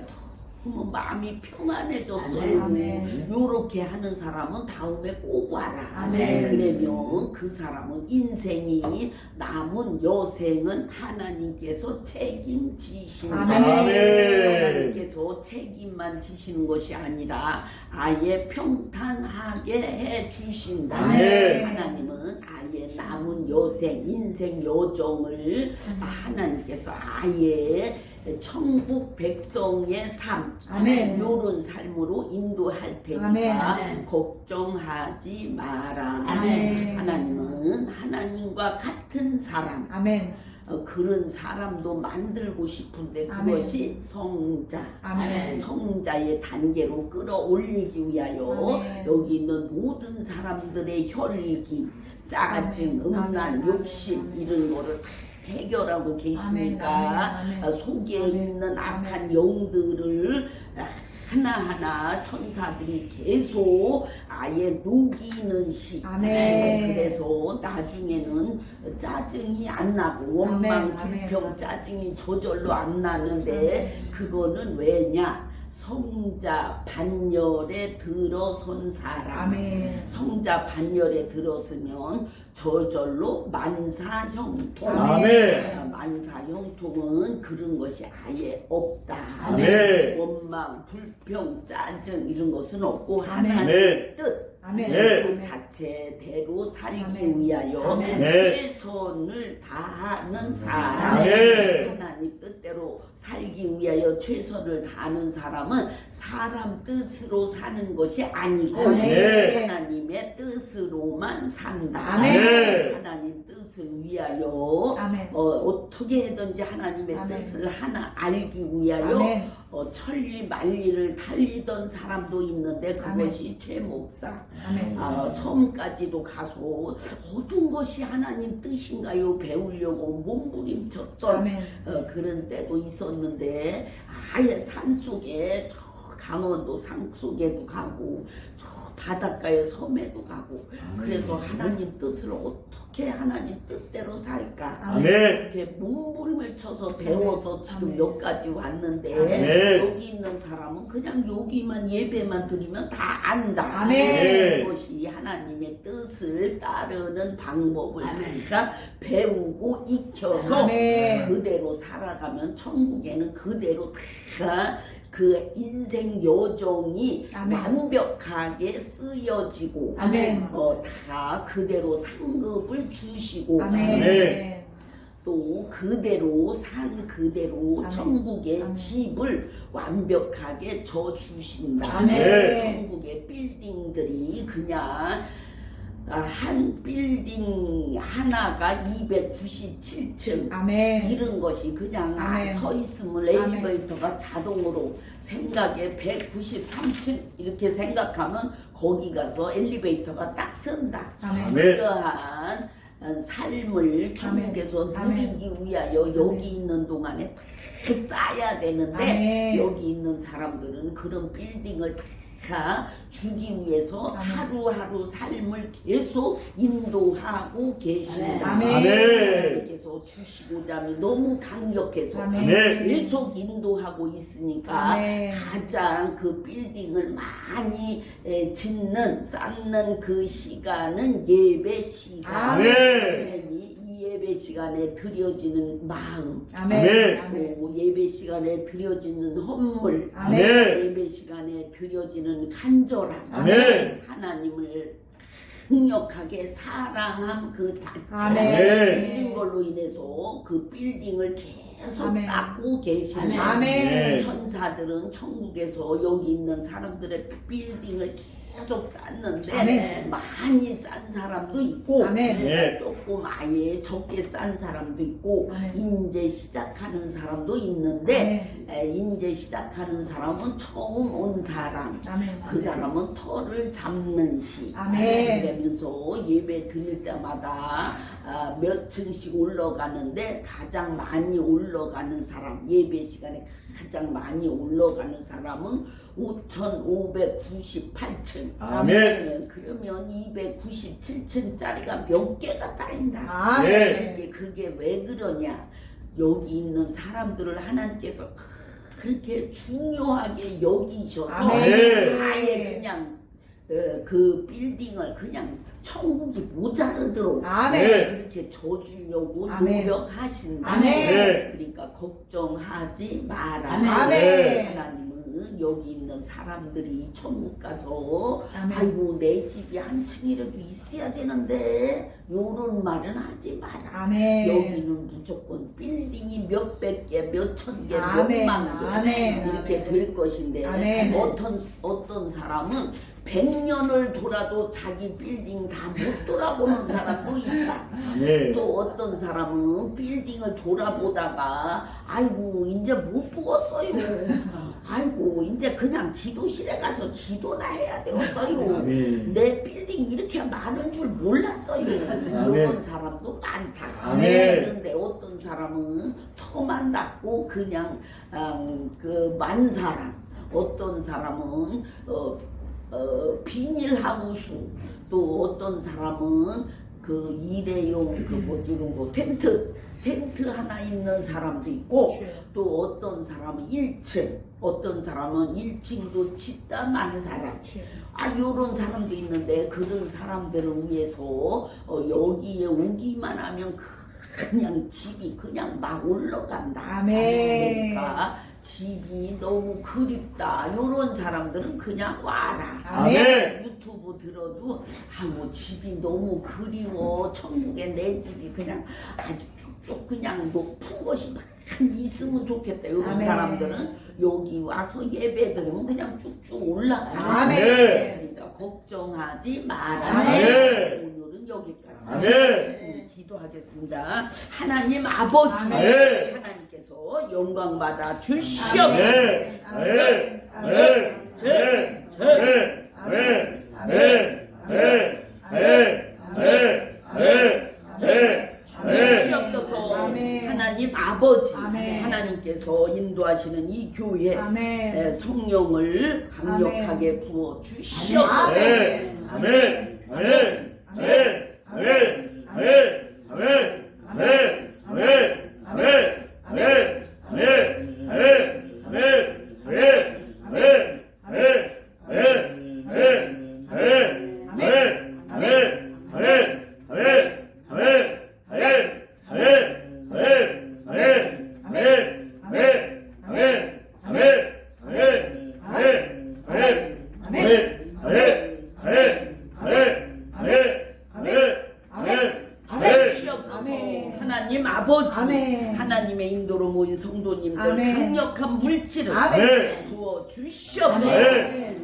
너무 마음이 평안해졌어요. 아멘. 요렇게 하는 사람은 다음에 꼭 와라. 아멘. 그러면 그 사람은 인생이 남은 여생은 하나님께서 책임지신다. 아멘. 하나님께서 책임만 지시는 것이 아니라 아예 평탄하게 해 주신다. 아멘. 하나님은 아예 남은 여생, 인생 여정을 하나님께서 아예 천국 백성의 삶, 아멘. 요런 삶으로 인도할 테니까 아멘. 걱정하지 마라. 아멘. 하나님은 하나님과 같은 사람, 아멘. 그런 사람도 만들고 싶은데 아멘. 그것이 성자, 아멘. 성자의 단계로 끌어올리기 위하여 아멘. 여기 있는 모든 사람들의 혈기, 짜증, 아멘. 음란, 아멘. 욕심 아멘. 이런 거를 다 해결하고 계시니까 아멘. 아멘. 속에 아멘. 있는 악한 영들을 하나하나 천사들이 계속 아예 녹이는 시. 아멘. 그래서 나중에는 짜증이 안 나고 원망, 아멘. 불평, 짜증이 저절로 안 나는데 그거는 왜냐? 성자 반열에 들어선 사람. 아멘. 성자 반열에 들었으면 저절로 만사형통. 아멘. 만사형통은 그런 것이 아예 없다. 아멘. 원망, 불평, 짜증 이런 것은 없고 아멘. 하나님의 뜻. 아멘. 네. 그 자체대로 살기 아멘. 위하여 아멘. 최선을 다하는 사람. 아멘. 하나님 뜻대로 살기 위하여 최선을 다하는 사람은 사람 뜻으로 사는 것이 아니고 아멘. 하나님의 뜻으로만 산다. 아멘. 하나님 뜻을 위하여 아멘. 어떻게 해든지 하나님의 아멘. 뜻을 하나 알기 위하여 아멘. 천리 만리를 달리던 사람도 있는데 그것이 최 목사. 아멘. 섬까지도 가서 어떤 것이 하나님 뜻인가요 배우려고 몸부림쳤던 아멘. 그런 때도 있었는데 아예 산속에 저 강원도 산속에도 가고 저 바닷가의 섬에도 가고 그래서 하나님 뜻을 어떻게 하나님 뜻대로 살까 아멘. 이렇게 몸부림을 쳐서 배워서 지금 아멘. 여기까지 왔는데 아멘. 여기 있는 사람은 그냥 여기만 예배만 드리면 다 안다. 아멘. 그것이 하나님의 뜻을 따르는 방법을 그러니까 배우고 익혀서 아멘. 그대로 살아가면 천국에는 그대로 다 그 인생 여정이 아멘. 완벽하게 쓰여지고 아멘. 다 그대로 상급을 주시고 아멘. 또 그대로 산 그대로 아멘. 천국의 아멘. 집을 완벽하게 져 주신다. 아멘. 천국의 빌딩들이 그냥 한 빌딩 하나가 297층 아멘. 이런 것이 그냥 아멘. 서 있으면 엘리베이터가 자동으로 생각에 193층 이렇게 생각하면 거기 가서 엘리베이터가 딱 쓴다. 아멘. 그러한 삶을 천국에서 아멘. 누리기 위하여 여기 있는 동안에 다 쌓아야 되는데 아멘. 여기 있는 사람들은 그런 빌딩을 다 주기 위해서 아멘. 하루하루 삶을 계속 인도하고 계신다. 아멘. 하나님께서 주시고자 하면 너무 강력해서 아멘. 계속 인도하고 있으니까 아멘. 가장 그 빌딩을 많이 쌓는 그 시간은 예배 시간. 아멘. 그러니 이 예배 시간에 드려지는 마음, 아멘. 아멘. 또 예배 시간에 드려지는 헌물, 아멘. 예배 시간에 드려지는 간절함, 아멘. 하나님을 강력하게 사랑함 그 자체 아멘. 이런 걸로 인해서 그 빌딩을 계속 아멘. 쌓고 계신다. 아멘. 천사들은 천국에서 여기 있는 사람들의 빌딩을 계속 쌓는데 아멘. 많이 싼 사람도 있고 아멘. 네. 조금 아예 적게 싼 사람도 있고 아멘. 이제 시작하는 사람도 있는데 이제 시작하는 사람은 처음 온 사람 아멘. 그 사람은 터를 잡는 시 아멘. 그러면서 예배 드릴 때마다 몇 층씩 올라가는데 가장 많이 올라가는 사람 예배 시간에 가장 많이 올라가는 사람은 5,598층 아멘. 그러면 297층짜리가 몇 개가 쌓인다. 아멘. 그게 왜 그러냐? 여기 있는 사람들을 하나님께서 그렇게 중요하게 여기셔서 아멘. 아예 그냥 그 빌딩을 그냥 천국이 모자르도록 아멘. 그렇게 져주려고 아멘. 노력하신다. 아멘. 그러니까 걱정하지 마라. 아멘. 하나님은 여기 있는 사람들이 천국 가서 아멘. 아이고 내 집이 한 층이라도 있어야 되는데 요런 말은 하지 마라. 아멘. 여기는 무조건 빌딩이 몇백 개, 몇천 개, 아멘. 몇만 개 아멘. 이렇게 아멘. 될 것인데 아멘. 어떤 사람은 100년을 돌아도 자기 빌딩 다 못 돌아보는 사람도 있다. 네. 또 어떤 사람은 빌딩을 돌아보다가 아이고 이제 못 보겠어요. 아이고 이제 그냥 기도실에 가서 기도나 해야 되겠어요. 아멘. 내 빌딩 이렇게 많은 줄 몰랐어요. 이런 사람도 많다. 아멘. 그런데 어떤 사람은 터만 닦고 그냥 그 만사랑, 어떤 사람은 비닐하우스, 또 어떤 사람은 그 일회용 그 뭐지 이런 거 텐트 하나 있는 사람도 있고, 또 어떤 사람은 1층, 어떤 사람은 1층도 짓다 만사랑, 요런 사람도 있는데 그런 사람들을 위해서 여기에 오기만 하면 그냥 집이 그냥 막 올라간다. 아멘. 그러니까 집이 너무 그립다. 요런 사람들은 그냥 와라. 아멘. 유튜브 들어도 아우 집이 너무 그리워. 천국에 내 집이 그냥 아주 쭉쭉 그냥 높은 것이 많이 있으면 좋겠다. 요런 아멘. 사람들은 여기 와서 예배 드리면 그냥 쭉쭉 올라가. 아멘. 그러니까 걱정하지 마라. 아멘. 오늘은 여기까지. 아멘. 기도하겠습니다. 하나님 아버지, 아멘. 하나님께서 영광 받아 주시옵소서. 아멘. 아멘. 아멘. 아멘. 아멘. 아멘. 아멘. 아멘. 아멘. 아멘. 주시옵소서. 아멘. 하나님 아버지, 아멘. 하나님께서 인도하시는 이 교회 아멘. 성령을 강력하게 부어 주시옵소서. 아멘. 아멘. 아멘. 아멘. 아멘. 아멘. 아멘. 아멘. 아멘. 아멘. 아멘. 아멘. 아멘. 아멘. 아멘. 아멘. 하나님 아버지, 아멘. 하나님의 인도로 모인 성도님들 아멘. 강력한 물질을 아멘. 부어 주시옵소서. 아멘.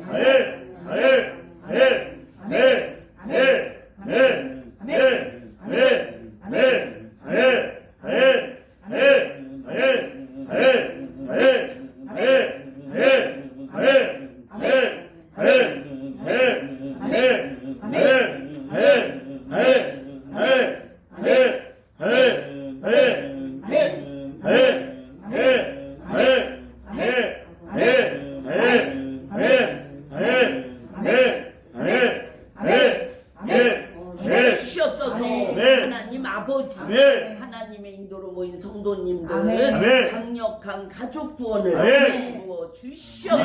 주시옵소서. 아멘. 하나님 아버지, 아멘. 하나님의 인도로 모인 성도님들 아멘. 아멘. 강력한 가족 구원을 아멘. 부어 주시옵소서.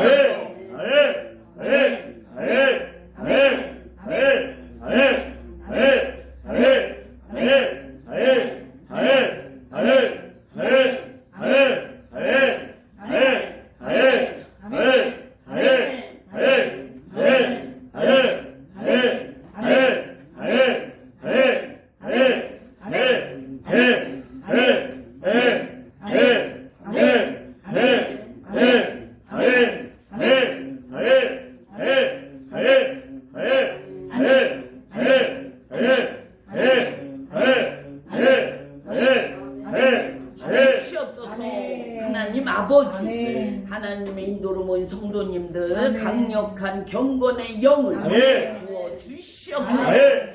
주시옵소서. 아멘. 하나님 아버지, 아멘. 하나님의 인도로 모인 성도님들 아멘. 강력한 경건의 영을 아멘. 부어 주시옵소서. 아멘.